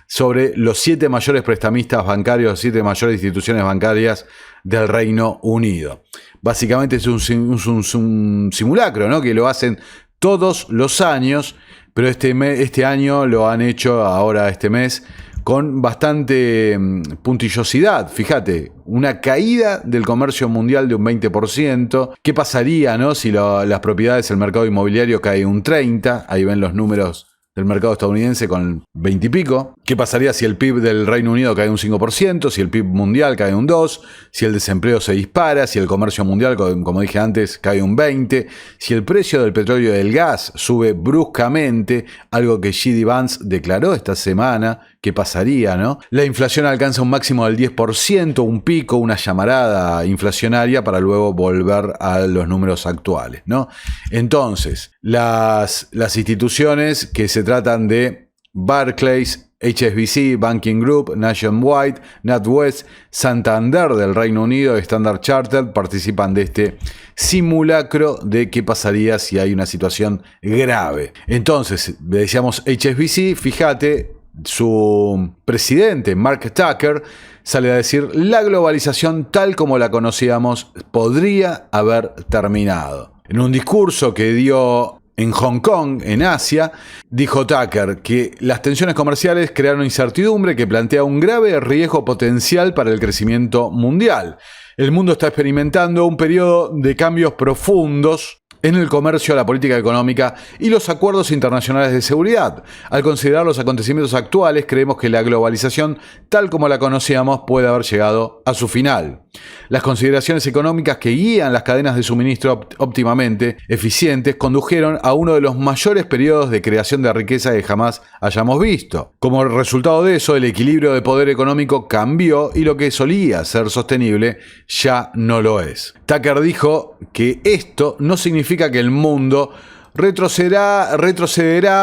sobre los 7 mayores prestamistas bancarios, 7 mayores instituciones bancarias del Reino Unido. Básicamente es un simulacro, ¿no?, que lo hacen todos los años, pero este año lo han hecho ahora este mes con bastante puntillosidad. Fíjate, una caída del comercio mundial de un 20%. ¿Qué pasaría, no, si las propiedades del mercado inmobiliario caen un 30%? Ahí ven los números del mercado estadounidense con 20 y pico. ¿Qué pasaría si el PIB del Reino Unido cae un 5%, si el PIB mundial cae un 2%, si el desempleo se dispara, si el comercio mundial, como dije antes, cae un 20%, si el precio del petróleo y del gas sube bruscamente, algo que J.D. Vance declaró esta semana, ¿qué pasaría, no? La inflación alcanza un máximo del 10%, un pico, una llamarada inflacionaria para luego volver a los números actuales, ¿no? Entonces, las instituciones que se tratan de Barclays, HSBC, Banking Group, Nationwide, NatWest, Santander del Reino Unido, Standard Chartered participan de este simulacro de qué pasaría si hay una situación grave. Entonces, decíamos HSBC, fíjate, su presidente, Mark Tucker, sale a decir: la globalización tal como la conocíamos podría haber terminado. En un discurso que dio en Hong Kong, en Asia, dijo Tucker que las tensiones comerciales crearon incertidumbre que plantea un grave riesgo potencial para el crecimiento mundial. El mundo está experimentando un periodo de cambios profundos en el comercio, la política económica y los acuerdos internacionales de seguridad. Al considerar los acontecimientos actuales, creemos que la globalización, tal como la conocíamos, puede haber llegado a su final. Las consideraciones económicas que guían las cadenas de suministro óptimamente eficientes condujeron a uno de los mayores periodos de creación de riqueza que jamás hayamos visto. Como resultado de eso, el equilibrio de poder económico cambió y lo que solía ser sostenible ya no lo es. Tucker dijo que esto no significa que el mundo retrocederá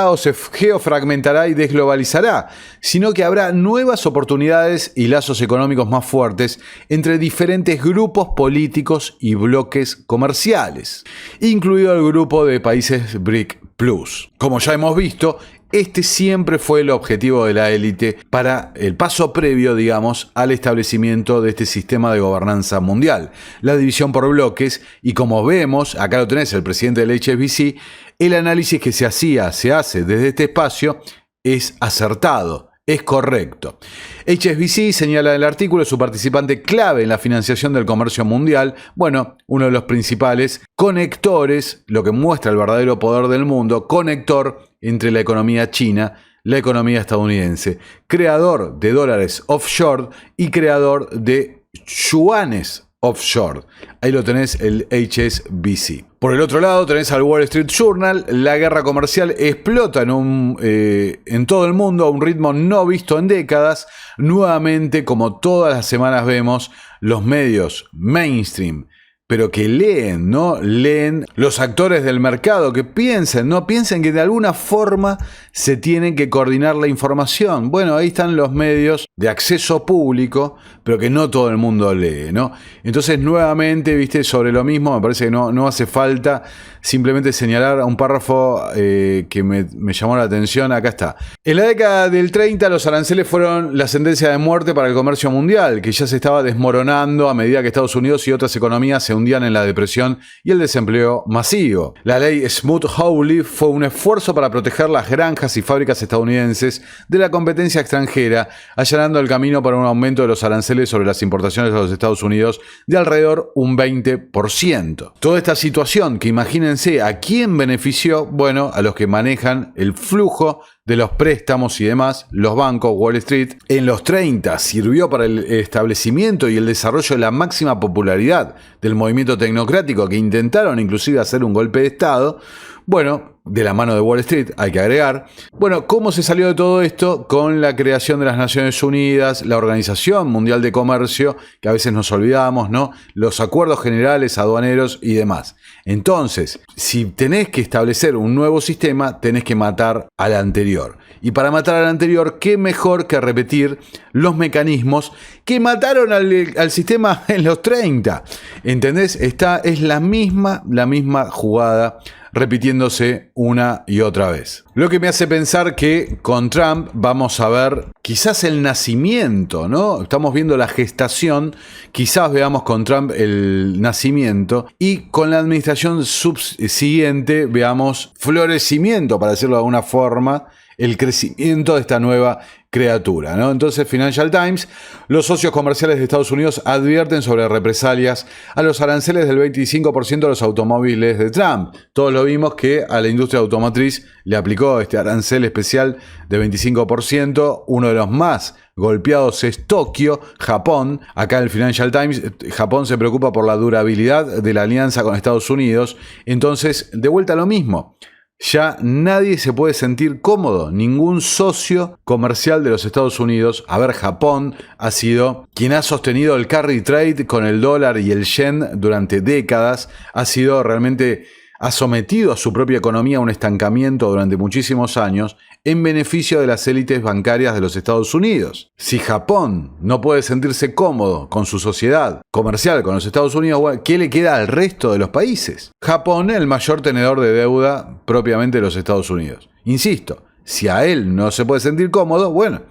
o se geofragmentará y desglobalizará, sino que habrá nuevas oportunidades y lazos económicos más fuertes entre diferentes grupos políticos y bloques comerciales, incluido el grupo de países BRIC Plus. Como ya hemos visto, este siempre fue el objetivo de la élite para el paso previo, digamos, al establecimiento de este sistema de gobernanza mundial, la división por bloques, y como vemos, acá lo tenés, el presidente del HSBC, el análisis que se hace desde este espacio es acertado, es correcto. HSBC señala en el artículo su participante clave en la financiación del comercio mundial, bueno, uno de los principales conectores, lo que muestra el verdadero poder del mundo, conector entre la economía china, la economía estadounidense, creador de dólares offshore y creador de yuanes offshore. Ahí lo tenés, el HSBC. Por el otro lado tenés al Wall Street Journal. La guerra comercial explota en todo el mundo a un ritmo no visto en décadas. Nuevamente, como todas las semanas vemos, los medios mainstream, pero que leen, ¿no? Leen los actores del mercado, que piensen, ¿no? Piensen que de alguna forma se tiene que coordinar la información. Bueno, ahí están los medios de acceso público, pero que no todo el mundo lee, ¿no? Entonces, nuevamente, viste, sobre lo mismo, me parece que no hace falta simplemente señalar un párrafo que me llamó la atención. Acá está. En la década del 30, los aranceles fueron la sentencia de muerte para el comercio mundial, que ya se estaba desmoronando a medida que Estados Unidos y otras economías se hundían en la depresión y el desempleo masivo. La ley Smoot-Hawley fue un esfuerzo para proteger las granjas y fábricas estadounidenses de la competencia extranjera, allanando el camino para un aumento de los aranceles sobre las importaciones a los Estados Unidos de alrededor un 20%. Toda esta situación, que imagínense a quién benefició, bueno, a los que manejan el flujo de los préstamos y demás, los bancos, Wall Street. En los 30 sirvió para el establecimiento y el desarrollo de la máxima popularidad del movimiento tecnocrático, que intentaron inclusive hacer un golpe de Estado. Bueno, de la mano de Wall Street, hay que agregar. Bueno, ¿cómo se salió de todo esto? Con la creación de las Naciones Unidas, la Organización Mundial de Comercio, que a veces nos olvidamos, ¿no? Los acuerdos generales aduaneros y demás. Entonces, si tenés que establecer un nuevo sistema, tenés que matar al anterior. Y para matar al anterior, ¿qué mejor que repetir los mecanismos que mataron al sistema en los 30? ¿Entendés? Es la misma jugada repitiéndose una y otra vez. Lo que me hace pensar que con Trump vamos a ver quizás el nacimiento, ¿no? Estamos viendo la gestación, quizás veamos con Trump el nacimiento y con la administración subsiguiente veamos florecimiento, para decirlo de alguna forma, el crecimiento de esta nueva criatura, ¿no? Entonces, Financial Times, los socios comerciales de Estados Unidos advierten sobre represalias a los aranceles del 25% de los automóviles de Trump. Todos lo vimos que a la industria automotriz le aplicó este arancel especial de 25%. Uno de los más golpeados es Tokio, Japón. Acá en el Financial Times, Japón se preocupa por la durabilidad de la alianza con Estados Unidos. Entonces, de vuelta a lo mismo. Ya nadie se puede sentir cómodo, ningún socio comercial de los Estados Unidos. A ver, Japón ha sido quien ha sostenido el carry trade con el dólar y el yen durante décadas. Ha sometido a su propia economía a un estancamiento durante muchísimos años en beneficio de las élites bancarias de los Estados Unidos. Si Japón no puede sentirse cómodo con su sociedad comercial con los Estados Unidos, ¿qué le queda al resto de los países? Japón, el mayor tenedor de deuda propiamente de los Estados Unidos. Insisto, si a él no se puede sentir cómodo, bueno,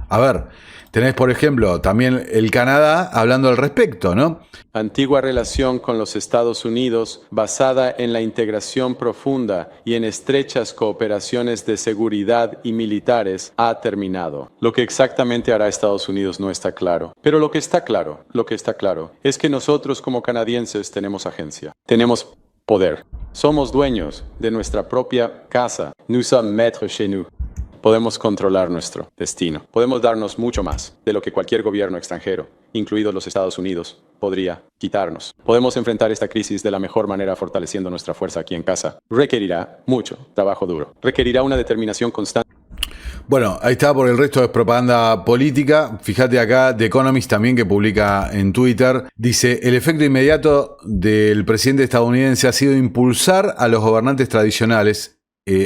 a ver, tenés por ejemplo también el Canadá hablando al respecto, ¿no? Antigua relación con los Estados Unidos basada en la integración profunda y en estrechas cooperaciones de seguridad y militares ha terminado. Lo que exactamente hará Estados Unidos no está claro. Pero lo que está claro es que nosotros como canadienses tenemos agencia, tenemos poder. Somos dueños de nuestra propia casa. Nous sommes maîtres chez nous. Podemos controlar nuestro destino. Podemos darnos mucho más de lo que cualquier gobierno extranjero, incluidos los Estados Unidos, podría quitarnos. Podemos enfrentar esta crisis de la mejor manera fortaleciendo nuestra fuerza aquí en casa. Requerirá mucho trabajo duro. Requerirá una determinación constante. Bueno, ahí está, por el resto es propaganda política. Fíjate acá, The Economist también, que publica en Twitter, dice: el efecto inmediato del presidente estadounidense ha sido impulsar a los gobernantes tradicionales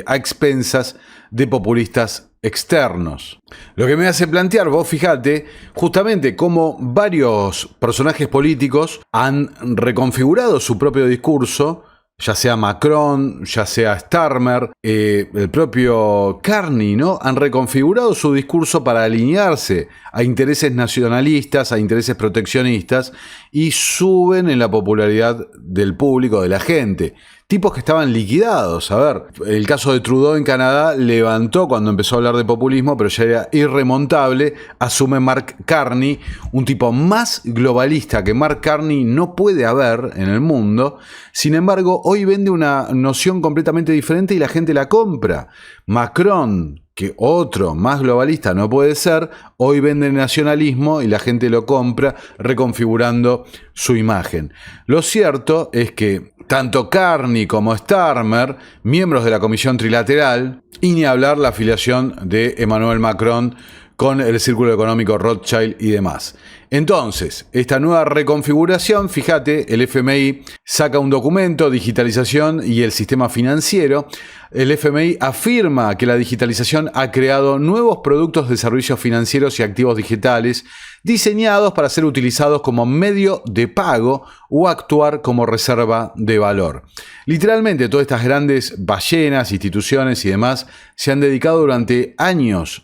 a expensas de populistas externos. Lo que me hace plantear, vos fíjate, justamente cómo varios personajes políticos han reconfigurado su propio discurso, ya sea Macron, ya sea Starmer, el propio Carney, ¿no? Han reconfigurado su discurso para alinearse a intereses nacionalistas, a intereses proteccionistas, y suben en la popularidad del público, de la gente. Tipos que estaban liquidados. A ver, el caso de Trudeau en Canadá levantó cuando empezó a hablar de populismo, pero ya era irremontable. Asume Mark Carney, un tipo más globalista que Mark Carney no puede haber en el mundo. Sin embargo, hoy vende una noción completamente diferente y la gente la compra. Macron, que otro más globalista no puede ser, hoy vende nacionalismo y la gente lo compra, reconfigurando su imagen. Lo cierto es que tanto Carney como Starmer, miembros de la Comisión Trilateral, y ni hablar la afiliación de Emmanuel Macron con el Círculo Económico Rothschild y demás. Entonces, esta nueva reconfiguración, fíjate, el FMI saca un documento, digitalización y el sistema financiero. El FMI afirma que la digitalización ha creado nuevos productos de servicios financieros y activos digitales diseñados para ser utilizados como medio de pago o actuar como reserva de valor. Literalmente, todas estas grandes ballenas, instituciones y demás se han dedicado durante años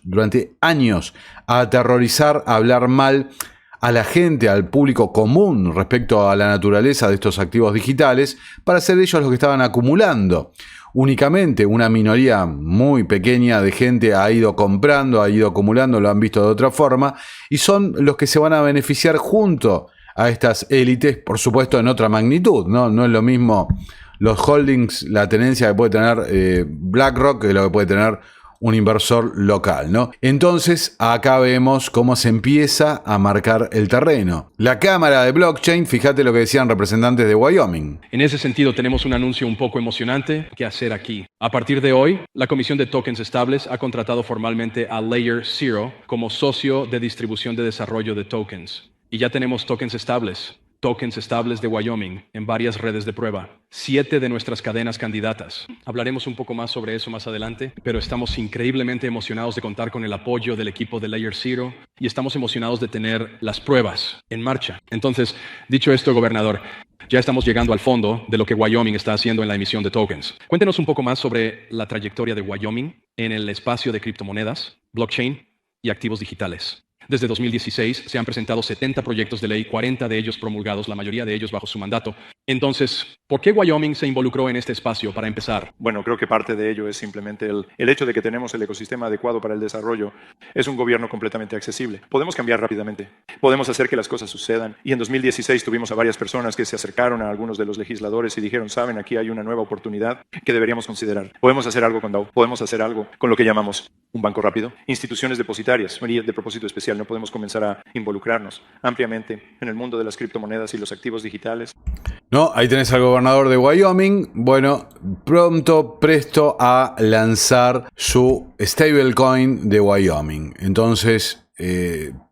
a aterrorizar, a hablar mal a la gente, al público común respecto a la naturaleza de estos activos digitales, para ser ellos los que estaban acumulando. Únicamente una minoría muy pequeña de gente ha ido comprando, ha ido acumulando, lo han visto de otra forma, y son los que se van a beneficiar junto a estas élites, por supuesto en otra magnitud, ¿no? No es lo mismo los holdings, la tenencia que puede tener BlackRock que lo que puede tener un inversor local, ¿no? Entonces, acá vemos cómo se empieza a marcar el terreno. La cámara de blockchain, fíjate lo que decían representantes de Wyoming. En ese sentido, tenemos un anuncio un poco emocionante que hacer aquí. A partir de hoy, la Comisión de Tokens Estables ha contratado formalmente a Layer Zero como socio de distribución de desarrollo de tokens. Y ya tenemos tokens estables de Wyoming en varias redes de prueba. 7 de nuestras cadenas candidatas. Hablaremos un poco más sobre eso más adelante, pero estamos increíblemente emocionados de contar con el apoyo del equipo de Layer Zero y estamos emocionados de tener las pruebas en marcha. Entonces, dicho esto, gobernador, ya estamos llegando al fondo de lo que Wyoming está haciendo en la emisión de tokens. Cuéntenos un poco más sobre la trayectoria de Wyoming en el espacio de criptomonedas, blockchain y activos digitales. Desde 2016 se han presentado 70 proyectos de ley, 40 de ellos promulgados, la mayoría de ellos bajo su mandato. Entonces, ¿por qué Wyoming se involucró en este espacio para empezar? Bueno, creo que parte de ello es simplemente el hecho de que tenemos el ecosistema adecuado para el desarrollo. Es un gobierno completamente accesible. Podemos cambiar rápidamente. Podemos hacer que las cosas sucedan. Y en 2016 tuvimos a varias personas que se acercaron a algunos de los legisladores y dijeron, saben, aquí hay una nueva oportunidad que deberíamos considerar. Podemos hacer algo con DAO. Podemos hacer algo con lo que llamamos un banco rápido. Instituciones depositarias de propósito especial. No podemos comenzar a involucrarnos ampliamente en el mundo de las criptomonedas y los activos digitales. No, ahí tenés al gobernador de Wyoming, bueno, presto a lanzar su stablecoin de Wyoming. Entonces,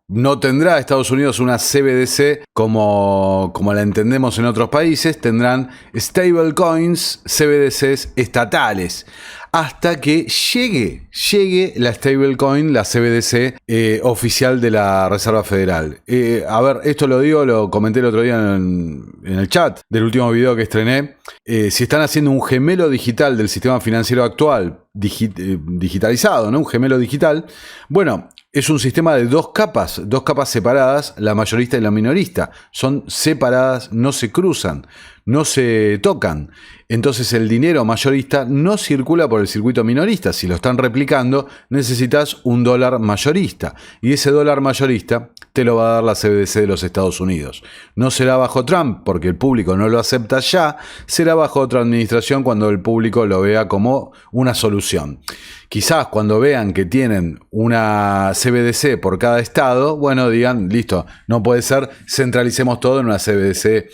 no tendrá Estados Unidos una CBDC como la entendemos en otros países, tendrán stablecoins, CBDCs estatales. Hasta que llegue la stablecoin, la CBDC oficial de la Reserva Federal. A ver, esto lo comenté el otro día en el chat del último video que estrené. Si están haciendo un gemelo digital del sistema financiero actual, digitalizado, ¿no? Un gemelo digital, bueno, es un sistema de dos capas separadas, la mayorista y la minorista. Son separadas, no se cruzan, no se tocan. Entonces el dinero mayorista no circula por el circuito minorista. Si lo están replicando, necesitas un dólar mayorista. Y ese dólar mayorista te lo va a dar la CBDC de los Estados Unidos. No será bajo Trump, porque el público no lo acepta ya. Será bajo otra administración cuando el público lo vea como una solución. Quizás cuando vean que tienen una CBDC por cada estado, bueno, digan, listo, no puede ser, centralicemos todo en una CBDC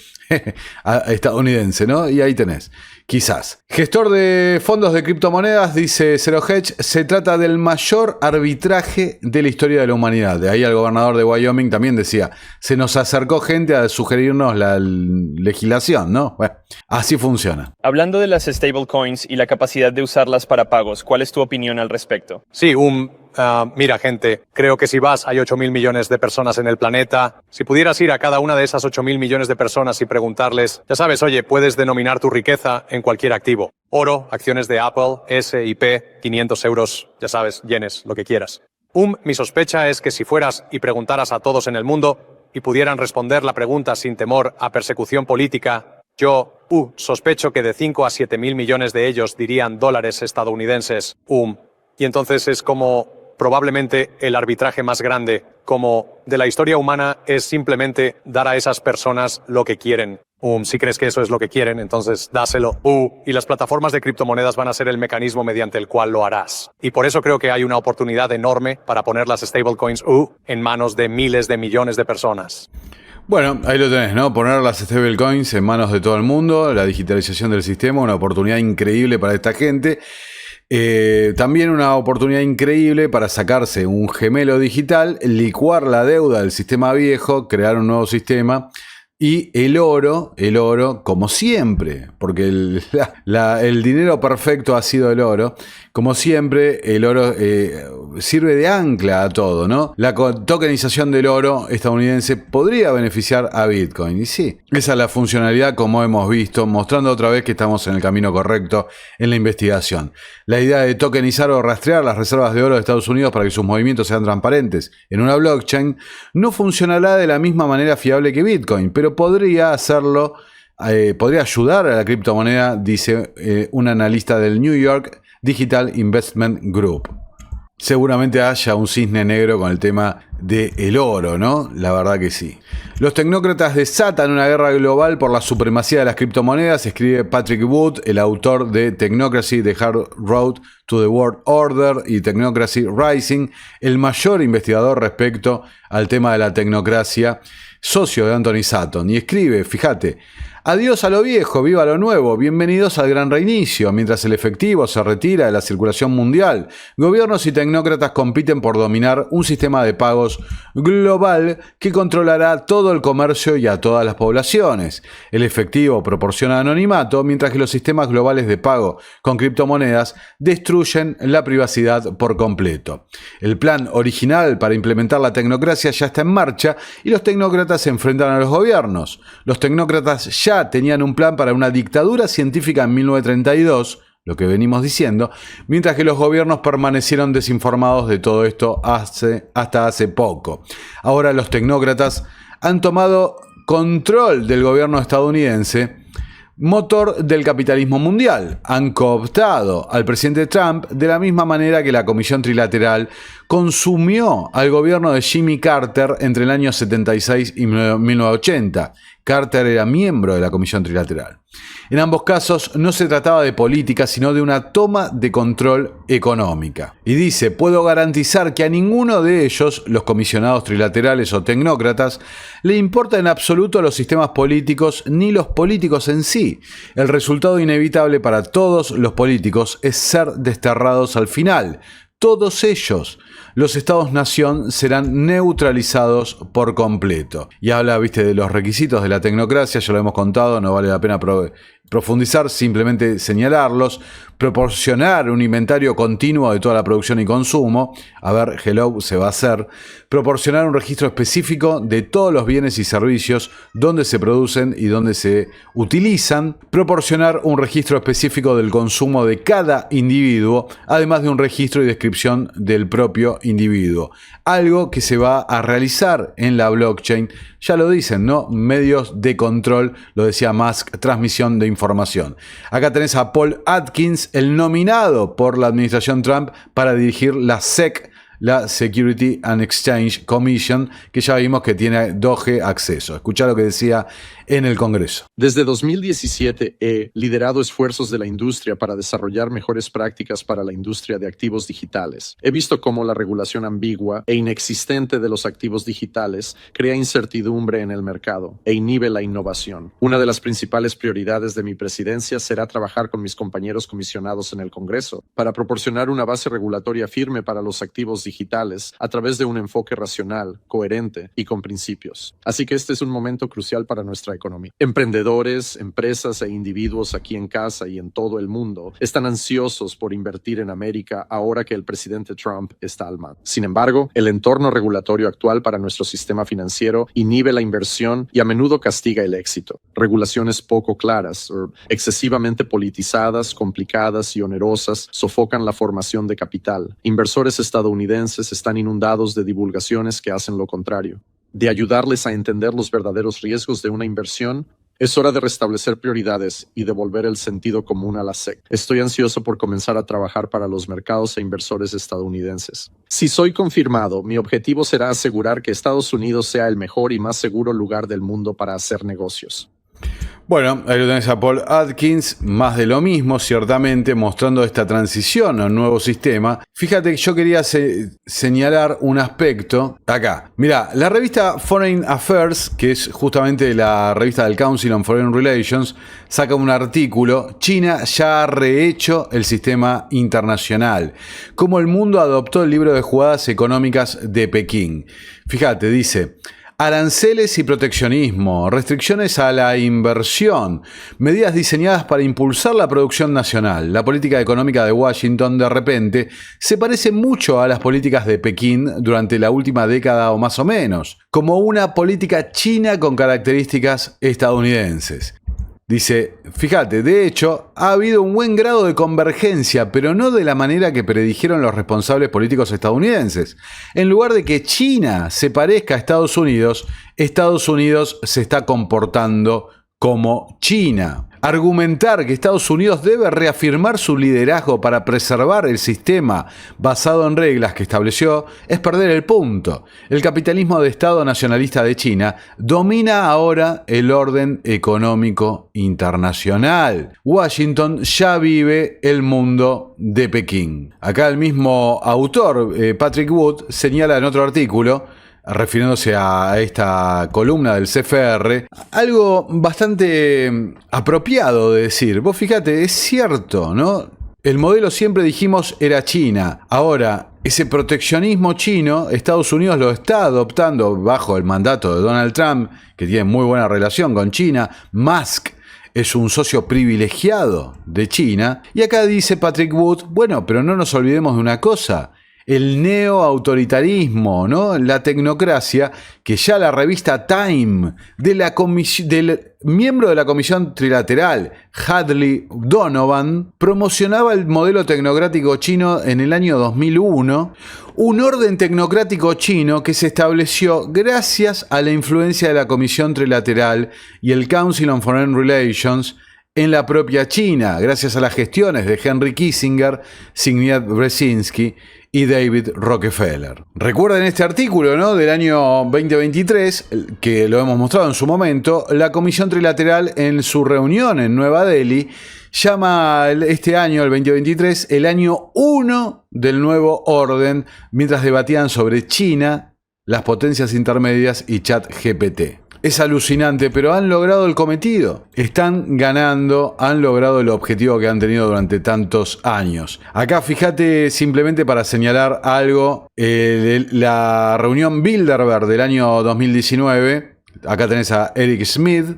estadounidense, ¿no? Y ahí tenés. Quizás. Gestor de fondos de criptomonedas, dice Zero Hedge, se trata del mayor arbitraje de la historia de la humanidad. De ahí el gobernador de Wyoming también decía, se nos acercó gente a sugerirnos la legislación, ¿no? Bueno, así funciona. Hablando de las stablecoins y la capacidad de usarlas para pagos, ¿cuál es tu opinión al respecto? Sí, mira, gente, creo que si vas, hay 8.000 millones de personas en el planeta. Si pudieras ir a cada una de esas 8.000 millones de personas y preguntarles, ya sabes, oye, puedes denominar tu riqueza en cualquier activo. Oro, acciones de Apple, S&P, 500 euros, ya sabes, yenes, lo que quieras. Mi sospecha es que si fueras y preguntaras a todos en el mundo y pudieran responder la pregunta sin temor a persecución política, yo sospecho que de 5 a 7.000 millones de ellos dirían dólares estadounidenses. Y entonces es como probablemente el arbitraje más grande como de la historia humana es simplemente dar a esas personas lo que quieren. Si crees que eso es lo que quieren, entonces dáselo. Y las plataformas de criptomonedas van a ser el mecanismo mediante el cual lo harás. Y por eso creo que hay una oportunidad enorme para poner las stablecoins en manos de miles de millones de personas. Bueno, ahí lo tenés, ¿no? Poner las stablecoins en manos de todo el mundo, la digitalización del sistema, una oportunidad increíble para esta gente. También una oportunidad increíble para sacarse un gemelo digital, licuar la deuda del sistema viejo, crear un nuevo sistema y el oro, como siempre, porque el dinero perfecto ha sido el oro, como siempre el oro sirve de ancla a todo, ¿no? La tokenización del oro estadounidense podría beneficiar a Bitcoin, y sí, esa es la funcionalidad como hemos visto, mostrando otra vez que estamos en el camino correcto en la investigación. La idea de tokenizar o rastrear las reservas de oro de Estados Unidos para que sus movimientos sean transparentes en una blockchain no funcionará de la misma manera fiable que Bitcoin, pero podría hacerlo, podría ayudar a la criptomoneda, dice un analista del New York Digital Investment Group. Seguramente haya un cisne negro con el tema del oro, ¿no? La verdad que sí. Los tecnócratas desatan una guerra global por la supremacía de las criptomonedas, escribe Patrick Wood, el autor de Technocracy, The Hard Road to the World Order y Technocracy Rising, el mayor investigador respecto al tema de la tecnocracia, socio de Anthony Sutton, y escribe, fíjate, adiós a lo viejo, viva lo nuevo, bienvenidos al gran reinicio. Mientras el efectivo se retira de la circulación mundial, gobiernos y tecnócratas compiten por dominar un sistema de pagos global que controlará todo el comercio y a todas las poblaciones. El efectivo proporciona anonimato, mientras que los sistemas globales de pago con criptomonedas destruyen la privacidad por completo. El plan original para implementar la tecnocracia ya está en marcha y los tecnócratas se enfrentan a los gobiernos. Los tecnócratas ya tenían un plan para una dictadura científica en 1932, lo que venimos diciendo, mientras que los gobiernos permanecieron desinformados de todo esto hasta hace poco. Ahora los tecnócratas han tomado control del gobierno estadounidense, motor del capitalismo mundial. Han cooptado al presidente Trump de la misma manera que la Comisión Trilateral consumió al gobierno de Jimmy Carter entre el año 76 y 1980. Carter era miembro de la Comisión Trilateral. En ambos casos no se trataba de política, sino de una toma de control económica. Y dice, puedo garantizar que a ninguno de ellos, los comisionados trilaterales o tecnócratas, le importa en absoluto los sistemas políticos ni los políticos en sí. El resultado inevitable para todos los políticos es ser desterrados al final. Todos ellos, los estados-nación, serán neutralizados por completo. Y habla, viste, de los requisitos de la tecnocracia, ya lo hemos contado, no vale la pena profundizar, simplemente señalarlos. Proporcionar un inventario continuo de toda la producción y consumo. A ver, hello, se va a hacer. Proporcionar un registro específico de todos los bienes y servicios, dónde se producen y dónde se utilizan. Proporcionar un registro específico del consumo de cada individuo, además de un registro y descripción del propio individuo. Algo que se va a realizar en la blockchain. Ya lo dicen, ¿no? Medios de control, lo decía Musk, transmisión de información. Acá tenés a Paul Atkins, el nominado por la administración Trump para dirigir la SEC, la Security and Exchange Commission, que ya vimos que tiene Doge acceso. Escuchá lo que decía en el Congreso. Desde 2017 he liderado esfuerzos de la industria para desarrollar mejores prácticas para la industria de activos digitales. He visto cómo la regulación ambigua e inexistente de los activos digitales crea incertidumbre en el mercado e inhibe la innovación. Una de las principales prioridades de mi presidencia será trabajar con mis compañeros comisionados en el Congreso para proporcionar una base regulatoria firme para los activos digitales a través de un enfoque racional, coherente y con principios. Así que este es un momento crucial para nuestra economía. Emprendedores, empresas e individuos aquí en casa y en todo el mundo están ansiosos por invertir en América ahora que el presidente Trump está al mando. Sin embargo, el entorno regulatorio actual para nuestro sistema financiero inhibe la inversión y a menudo castiga el éxito. Regulaciones poco claras o excesivamente politizadas, complicadas y onerosas sofocan la formación de capital. Inversores estadounidenses están inundados de divulgaciones que hacen lo contrario. De ayudarles a entender los verdaderos riesgos de una inversión, es hora de restablecer prioridades y devolver el sentido común a la SEC. Estoy ansioso por comenzar a trabajar para los mercados e inversores estadounidenses. Si soy confirmado, mi objetivo será asegurar que Estados Unidos sea el mejor y más seguro lugar del mundo para hacer negocios. Bueno, ahí lo tenés a Paul Atkins, más de lo mismo, ciertamente, mostrando esta transición a un nuevo sistema. Fíjate que yo quería señalar un aspecto acá. Mirá, la revista Foreign Affairs, que es justamente la revista del Council on Foreign Relations, saca un artículo, China ya ha rehecho el sistema internacional, cómo el mundo adoptó el libro de jugadas económicas de Pekín. Fíjate, dice: aranceles y proteccionismo, restricciones a la inversión, medidas diseñadas para impulsar la producción nacional. La política económica de Washington, de repente, se parece mucho a las políticas de Pekín durante la última década o más o menos, como una política china con características estadounidenses. Dice, fíjate, de hecho, ha habido un buen grado de convergencia, pero no de la manera que predijeron los responsables políticos estadounidenses. En lugar de que China se parezca a Estados Unidos se está comportando como China. Argumentar que Estados Unidos debe reafirmar su liderazgo para preservar el sistema basado en reglas que estableció es perder el punto. El capitalismo de Estado nacionalista de China domina ahora el orden económico internacional. Washington ya vive el mundo de Pekín. Acá el mismo autor, Patrick Wood, señala en otro artículo, refiriéndose a esta columna del CFR, algo bastante apropiado de decir. Vos fíjate, es cierto, ¿no? El modelo siempre dijimos era China. Ahora, ese proteccionismo chino, Estados Unidos lo está adoptando bajo el mandato de Donald Trump, que tiene muy buena relación con China. Musk es un socio privilegiado de China. Y acá dice Patrick Wood, bueno, pero no nos olvidemos de una cosa. el neoautoritarismo, ¿no? La tecnocracia, que ya la revista Time del miembro de la Comisión Trilateral, Hadley Donovan, promocionaba el modelo tecnocrático chino en el año 2001, un orden tecnocrático chino que se estableció gracias a la influencia de la Comisión Trilateral y el Council on Foreign Relations en la propia China, gracias a las gestiones de Henry Kissinger, Zbigniew Brzezinski y David Rockefeller. Recuerden este artículo, ¿no?, del año 2023, que lo hemos mostrado en su momento. La Comisión Trilateral, en su reunión en Nueva Delhi, llama este año, el 2023, el año 1 del nuevo orden, mientras debatían sobre China, las potencias intermedias y ChatGPT. Es alucinante, pero han logrado el cometido. Están ganando, han logrado el objetivo que han tenido durante tantos años. Acá fíjate, simplemente para señalar algo, la reunión Bilderberg del año 2019. Acá tenés a Eric Schmidt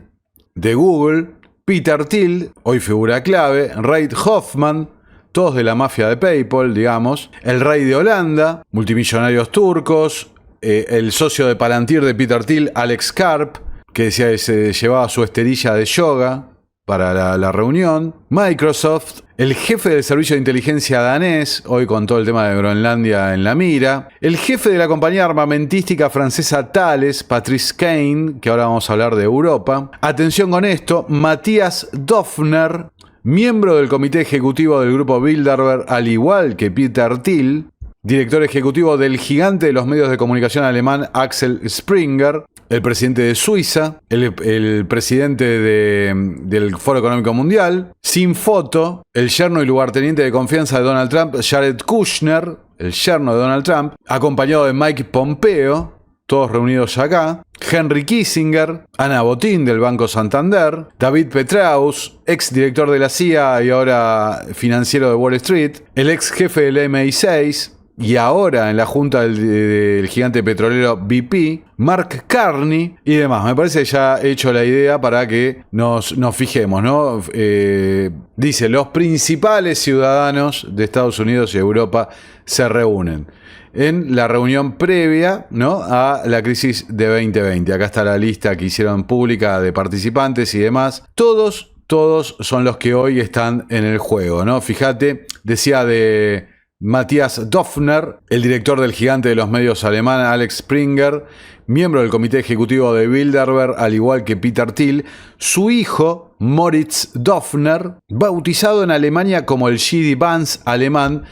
de Google, Peter Thiel, hoy figura clave, Reid Hoffman, todos de la mafia de PayPal, digamos, el rey de Holanda, multimillonarios turcos, el socio de Palantir de Peter Thiel, Alex Karp, que decía que se llevaba su esterilla de yoga para la reunión, Microsoft, el jefe del servicio de inteligencia danés, hoy con todo el tema de Groenlandia en la mira, el jefe de la compañía armamentística francesa Thales, Patrice Cain, que ahora vamos a hablar de Europa. Atención con esto, Matthias Döpfner, miembro del comité ejecutivo del grupo Bilderberg, al igual que Peter Thiel, director ejecutivo del gigante de los medios de comunicación alemán Axel Springer, el presidente de Suiza, el presidente del Foro Económico Mundial, sin foto, el yerno y lugarteniente de confianza de Donald Trump, Jared Kushner, el yerno de Donald Trump, acompañado de Mike Pompeo, todos reunidos acá, Henry Kissinger, Ana Botín del Banco Santander, David Petraeus, ex director de la CIA y ahora financiero de Wall Street, el ex jefe del MI6, y ahora en la junta del gigante petrolero BP, Mark Carney y demás. Me parece que ya he hecho la idea para que nos fijemos, ¿no? Dice, los principales ciudadanos de Estados Unidos y Europa se reúnen en la reunión previa, ¿no?, a la crisis de 2020. Acá está la lista que hicieron pública de participantes y demás. Todos son los que hoy están en el juego, ¿no? Fíjate, decía de Matthias Döpfner, el director del gigante de los medios alemán Alex Springer, miembro del comité ejecutivo de Bilderberg, al igual que Peter Thiel, su hijo Moritz Döpfner, bautizado en Alemania como el J.D. Vance alemán,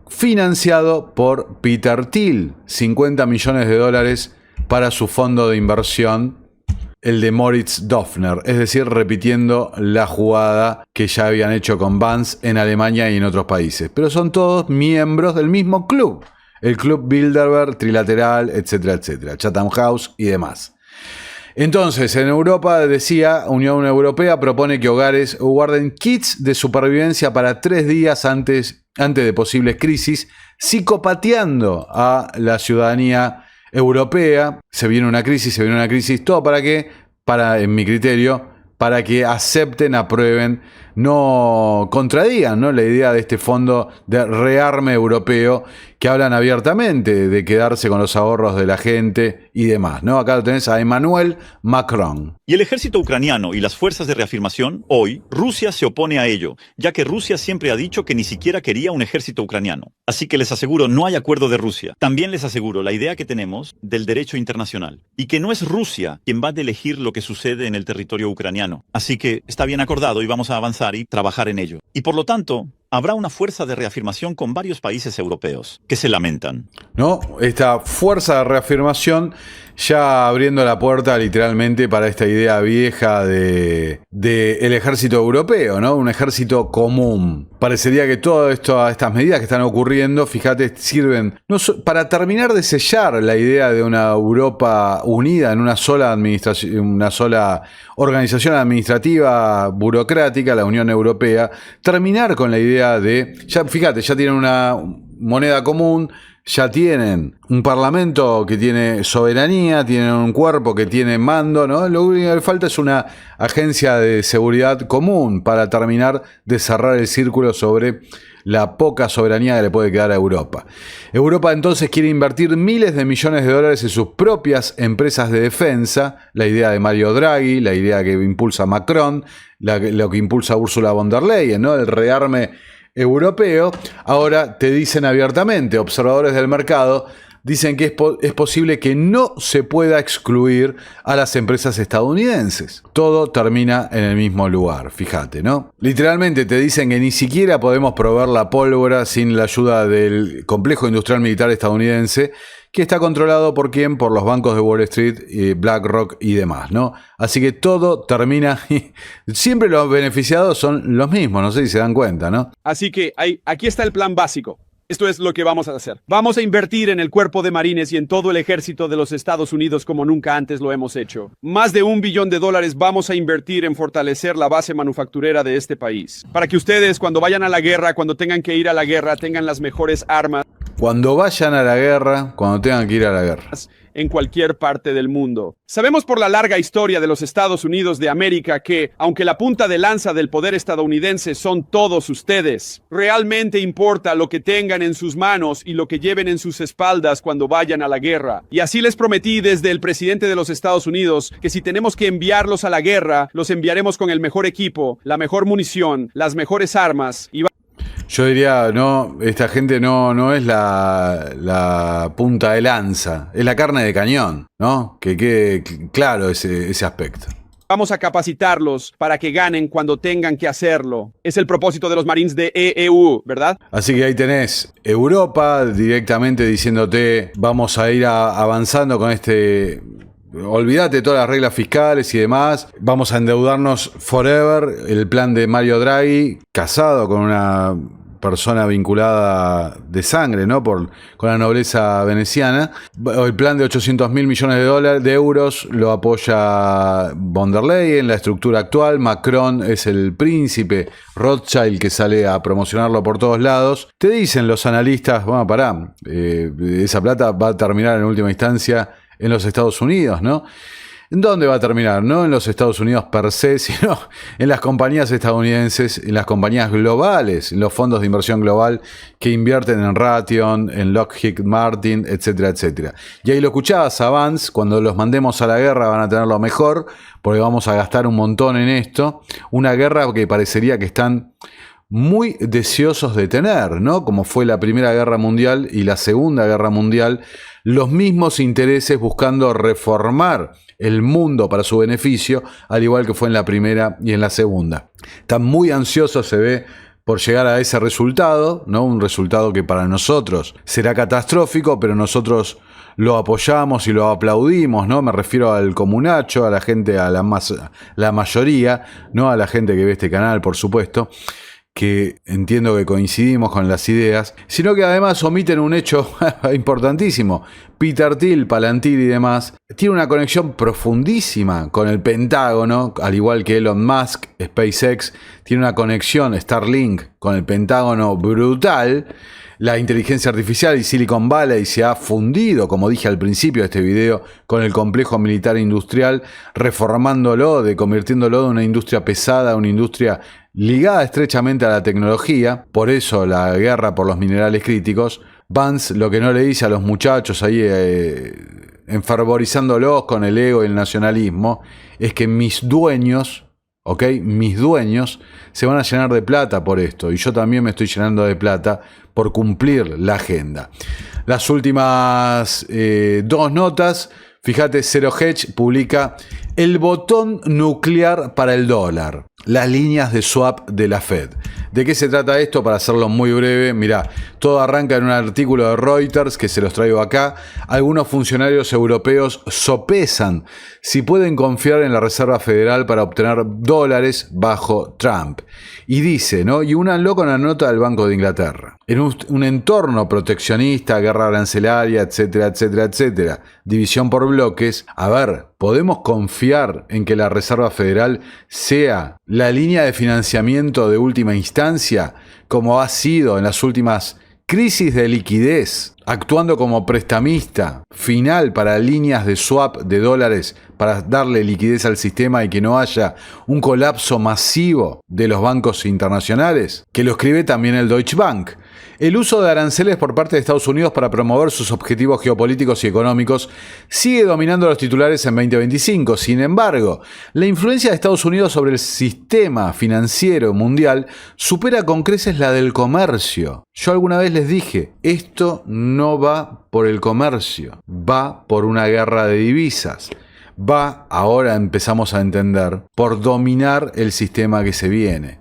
financiado por Peter Thiel, $50 millones para su fondo de inversión, el de Moritz Döpfner, es decir, repitiendo la jugada que ya habían hecho con Vance en Alemania y en otros países. Pero son todos miembros del mismo club, el Club Bilderberg, Trilateral, etcétera, etcétera, Chatham House y demás. Entonces, en Europa, decía, Unión Europea propone que hogares guarden kits de supervivencia para 3 días antes de posibles crisis, psicopateando a la ciudadanía europea. Se viene una crisis, todo para que, en mi criterio, para que acepten, aprueben, no contradigan, ¿no?, la idea de este fondo de rearme europeo, que hablan abiertamente de quedarse con los ahorros de la gente y demás, ¿no? Acá lo tenés a Emmanuel Macron. Y el ejército ucraniano y las fuerzas de reafirmación, hoy, Rusia se opone a ello, ya que Rusia siempre ha dicho que ni siquiera quería un ejército ucraniano. Así que les aseguro, no hay acuerdo de Rusia. También les aseguro la idea que tenemos del derecho internacional, y que no es Rusia quien va a elegir lo que sucede en el territorio ucraniano. Así que está bien acordado y vamos a avanzar y trabajar en ello. Y por lo tanto, habrá una fuerza de reafirmación con varios países europeos que se lamentan, ¿no? Esta fuerza de reafirmación ya abriendo la puerta literalmente para esta idea vieja de el ejército europeo, ¿no? Un ejército común. Parecería que todas estas medidas que están ocurriendo, fíjate, sirven para terminar de sellar la idea de una Europa unida en una sola administración, una sola organización administrativa burocrática, la Unión Europea, terminar con la idea de, ya fíjate, ya tienen una moneda común, ya tienen un parlamento que tiene soberanía, tienen un cuerpo que tiene mando, ¿no? Lo único que le falta es una agencia de seguridad común para terminar de cerrar el círculo sobre la poca soberanía que le puede quedar a Europa. Europa entonces quiere invertir miles de millones de dólares en sus propias empresas de defensa, la idea de Mario Draghi, la idea que impulsa Macron, lo que impulsa Ursula von der Leyen, ¿no? El rearme europeo. Ahora te dicen abiertamente, observadores del mercado, dicen que es posible que no se pueda excluir a las empresas estadounidenses. Todo termina en el mismo lugar, fíjate, ¿no? Literalmente te dicen que ni siquiera podemos proveer la pólvora sin la ayuda del complejo industrial militar estadounidense, que está controlado ¿por quién? Por los bancos de Wall Street, BlackRock y demás, ¿no? Así que todo termina... Siempre los beneficiados son los mismos, no sé si se dan cuenta, ¿no? Así que aquí está el plan básico. Esto es lo que vamos a hacer. Vamos a invertir en el cuerpo de marines y en todo el ejército de los Estados Unidos como nunca antes lo hemos hecho. Más de $1 billón vamos a invertir en fortalecer la base manufacturera de este país. Para que ustedes, cuando vayan a la guerra, cuando tengan que ir a la guerra, tengan las mejores armas. Cuando vayan a la guerra, cuando tengan que ir a la guerra. En cualquier parte del mundo. Sabemos por la larga historia de los Estados Unidos de América que, aunque la punta de lanza del poder estadounidense son todos ustedes, realmente importa lo que tengan en sus manos y lo que lleven en sus espaldas cuando vayan a la guerra. Y así les prometí desde el presidente de los Estados Unidos que si tenemos que enviarlos a la guerra, los enviaremos con el mejor equipo, la mejor munición, las mejores armas y yo diría, no, esta gente no es la punta de lanza, es la carne de cañón, ¿no? Que quede claro ese aspecto. vamos a capacitarlos para que ganen cuando tengan que hacerlo. Es el propósito de los Marines de EEU, ¿verdad? Así que ahí tenés Europa directamente diciéndote, vamos a ir avanzando con este... Olvídate de todas las reglas fiscales y demás. Vamos a endeudarnos forever. El plan de Mario Draghi, casado con una persona vinculada de sangre, ¿no? Con la nobleza veneciana. El plan de 800.000 millones de euros lo apoya von der Leyen, la estructura actual. Macron es el príncipe Rothschild que sale a promocionarlo por todos lados. Te dicen los analistas, bueno, pará, esa plata va a terminar en última instancia en los Estados Unidos, ¿no? ¿En dónde va a terminar? No en los Estados Unidos per se, sino en las compañías estadounidenses, en las compañías globales, en los fondos de inversión global que invierten en Raytheon, en Lockheed Martin, etcétera, etcétera. Y ahí lo escuchabas a Vance, cuando los mandemos a la guerra van a tener lo mejor, porque vamos a gastar un montón en esto. Una guerra que parecería que están muy deseosos de tener, ¿no? Como fue la Primera Guerra Mundial y la Segunda Guerra Mundial, los mismos intereses buscando reformar el mundo para su beneficio, al igual que fue en la Primera y en la Segunda. Están muy ansiosos, se ve, por llegar a ese resultado, ¿no? Un resultado que para nosotros será catastrófico, pero nosotros lo apoyamos y lo aplaudimos, ¿no? Me refiero al comunacho, a la gente, a la mayoría, no a la gente que ve este canal, por supuesto, que entiendo que coincidimos con las ideas, sino que además omiten un hecho importantísimo. Peter Thiel, Palantir y demás, tiene una conexión profundísima con el Pentágono, al igual que Elon Musk, SpaceX, tiene una conexión, Starlink, con el Pentágono brutal. La inteligencia artificial y Silicon Valley se ha fundido, como dije al principio de este video, con el complejo militar industrial, reformándolo, convirtiéndolo de una industria pesada a una industria ligada estrechamente a la tecnología. Por eso la guerra por los minerales críticos. Vance lo que no le dice a los muchachos ahí, enfervorizándolos con el ego y el nacionalismo, es que mis dueños, ¿ok? Mis dueños se van a llenar de plata por esto. Y yo también me estoy llenando de plata por cumplir la agenda. Las últimas dos notas. Fíjate, Zero Hedge publica el botón nuclear para el dólar. Las líneas de swap de la Fed. ¿De qué se trata esto? Para hacerlo muy breve, mirá, todo arranca en un artículo de Reuters que se los traigo acá. Algunos funcionarios europeos sopesan si pueden confiar en la Reserva Federal para obtener dólares bajo Trump. Y dice, ¿no? Y únanlo con la nota del Banco de Inglaterra. En un entorno proteccionista, guerra arancelaria, etcétera, etcétera, etcétera, división por bloques, a ver, ¿podemos confiar en que la Reserva Federal sea la línea de financiamiento de última instancia, como ha sido en las últimas crisis de liquidez, actuando como prestamista final para líneas de swap de dólares para darle liquidez al sistema y que no haya un colapso masivo de los bancos internacionales, que lo escribe también el Deutsche Bank. El uso de aranceles por parte de Estados Unidos para promover sus objetivos geopolíticos y económicos sigue dominando los titulares en 2025. Sin embargo, la influencia de Estados Unidos sobre el sistema financiero mundial supera con creces la del comercio. Yo alguna vez les dije, esto no va por el comercio, va por una guerra de divisas. Va, ahora empezamos a entender, por dominar el sistema que se viene.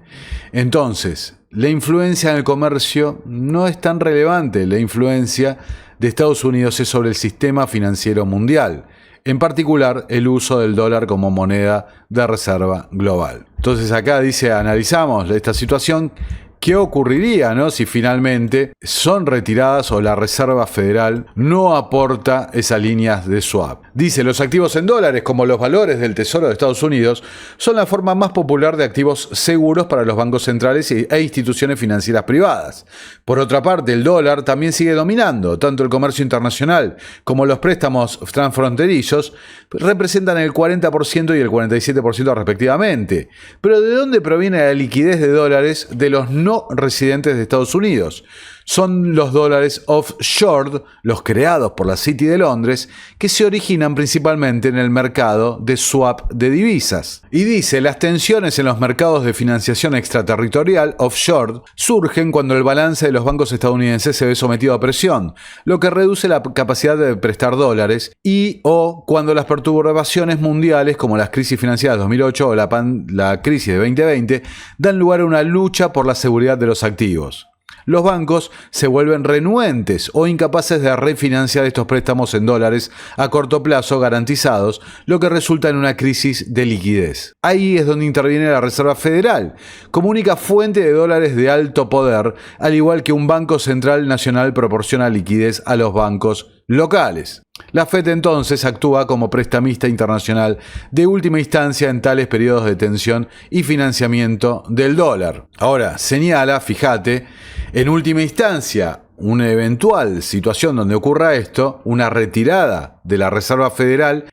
Entonces, la influencia en el comercio no es tan relevante. La influencia de Estados Unidos es sobre el sistema financiero mundial, en particular el uso del dólar como moneda de reserva global. Entonces acá dice, analizamos esta situación. ¿Qué ocurriría, no, si finalmente son retiradas o la Reserva Federal no aporta esas líneas de swap? Dice, los activos en dólares, como los valores del Tesoro de Estados Unidos, son la forma más popular de activos seguros para los bancos centrales e instituciones financieras privadas. Por otra parte, el dólar también sigue dominando. Tanto el comercio internacional como los préstamos transfronterizos representan el 40% y el 47% respectivamente. Pero ¿de dónde proviene la liquidez de dólares de los no residentes de Estados Unidos? Son los dólares offshore, los creados por la City de Londres, que se originan principalmente en el mercado de swap de divisas. Y dice, las tensiones en los mercados de financiación extraterritorial, offshore, surgen cuando el balance de los bancos estadounidenses se ve sometido a presión, lo que reduce la capacidad de prestar dólares, y o cuando las perturbaciones mundiales, como las crisis financieras de 2008 o la crisis de 2020, dan lugar a una lucha por la seguridad de los activos. Los bancos se vuelven renuentes o incapaces de refinanciar estos préstamos en dólares a corto plazo garantizados, lo que resulta en una crisis de liquidez. Ahí es donde interviene la Reserva Federal, como única fuente de dólares de alto poder, al igual que un banco central nacional proporciona liquidez a los bancos locales. La Fed entonces actúa como prestamista internacional de última instancia en tales periodos de tensión y financiamiento del dólar. Ahora, señala, fíjate, en última instancia, una eventual situación donde ocurra esto, una retirada de la Reserva Federal,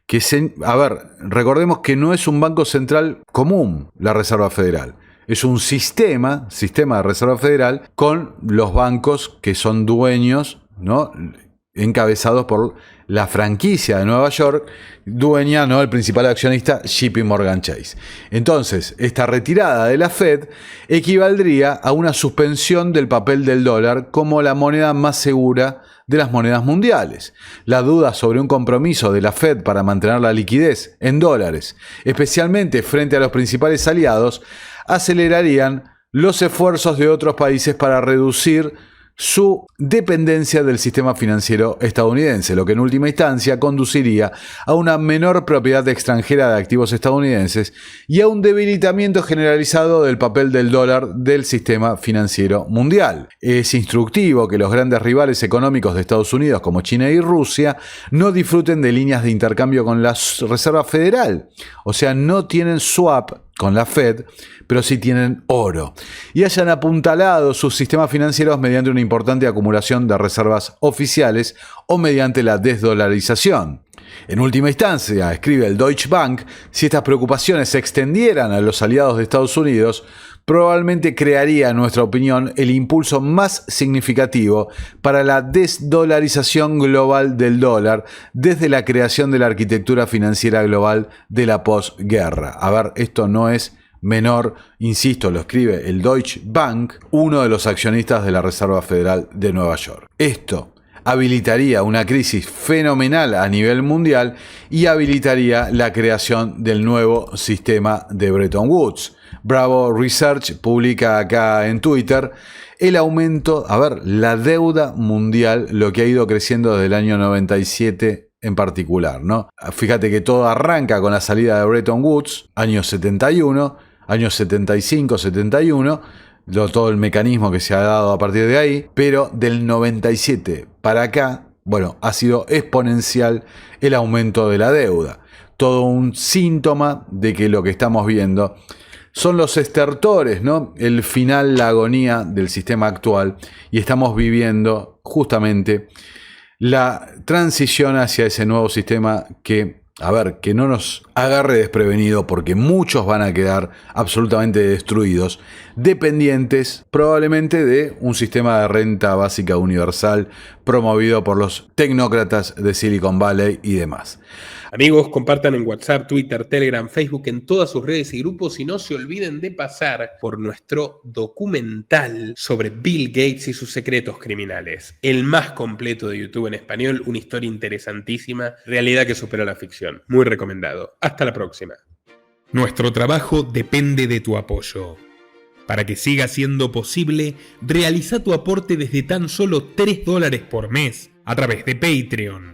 recordemos que no es un banco central común, la Reserva Federal. Es un sistema de Reserva Federal con los bancos que son dueños, ¿no?, encabezados por la franquicia de Nueva York, dueña, ¿no?, el principal accionista, JP Morgan Chase. Entonces, esta retirada de la Fed equivaldría a una suspensión del papel del dólar como la moneda más segura de las monedas mundiales. La duda sobre un compromiso de la Fed para mantener la liquidez en dólares, especialmente frente a los principales aliados, acelerarían los esfuerzos de otros países para reducir su dependencia del sistema financiero estadounidense, lo que en última instancia conduciría a una menor propiedad extranjera de activos estadounidenses y a un debilitamiento generalizado del papel del dólar del sistema financiero mundial. Es instructivo que los grandes rivales económicos de Estados Unidos como China y Rusia no disfruten de líneas de intercambio con la Reserva Federal, o sea, no tienen swap con la Fed, pero sí tienen oro, y hayan apuntalado sus sistemas financieros mediante una importante acumulación de reservas oficiales o mediante la desdolarización. En última instancia, escribe el Deutsche Bank, si estas preocupaciones se extendieran a los aliados de Estados Unidos, probablemente crearía, en nuestra opinión, el impulso más significativo para la desdolarización global del dólar desde la creación de la arquitectura financiera global de la posguerra. Esto no es menor, insisto, lo escribe el Deutsche Bank, uno de los accionistas de la Reserva Federal de Nueva York. Esto habilitaría una crisis fenomenal a nivel mundial y habilitaría la creación del nuevo sistema de Bretton Woods. Bravo Research publica acá en Twitter el aumento, la deuda mundial, lo que ha ido creciendo desde el año 97 en particular, ¿no? Fíjate que todo arranca con la salida de Bretton Woods, años 71, años 75, 71, todo el mecanismo que se ha dado a partir de ahí, pero del 97 para acá, ha sido exponencial el aumento de la deuda. Todo un síntoma de que lo que estamos viendo son los estertores, ¿no? El final, la agonía del sistema actual, y estamos viviendo justamente la transición hacia ese nuevo sistema que no nos agarre desprevenido, porque muchos van a quedar absolutamente destruidos, dependientes probablemente de un sistema de renta básica universal promovido por los tecnócratas de Silicon Valley y demás. Amigos, compartan en WhatsApp, Twitter, Telegram, Facebook, en todas sus redes y grupos, y no se olviden de pasar por nuestro documental sobre Bill Gates y sus secretos criminales. El más completo de YouTube en español, una historia interesantísima, realidad que supera la ficción. Muy recomendado. Hasta la próxima. Nuestro trabajo depende de tu apoyo. Para que siga siendo posible, realiza tu aporte desde tan solo $3 por mes a través de Patreon,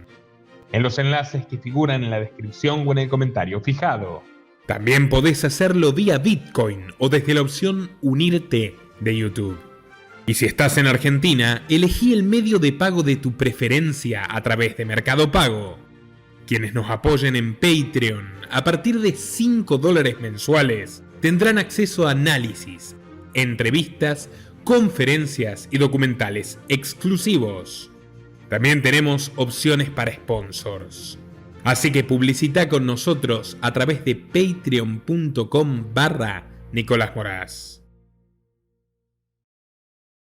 en los enlaces que figuran en la descripción o en el comentario fijado. También podés hacerlo vía Bitcoin o desde la opción Unirte de YouTube. Y si estás en Argentina, elegí el medio de pago de tu preferencia a través de Mercado Pago. Quienes nos apoyen en Patreon a partir de $5 mensuales tendrán acceso a análisis, entrevistas, conferencias y documentales exclusivos. También tenemos opciones para sponsors. Así que publicita con nosotros a través de patreon.com/Nicolás Moraz.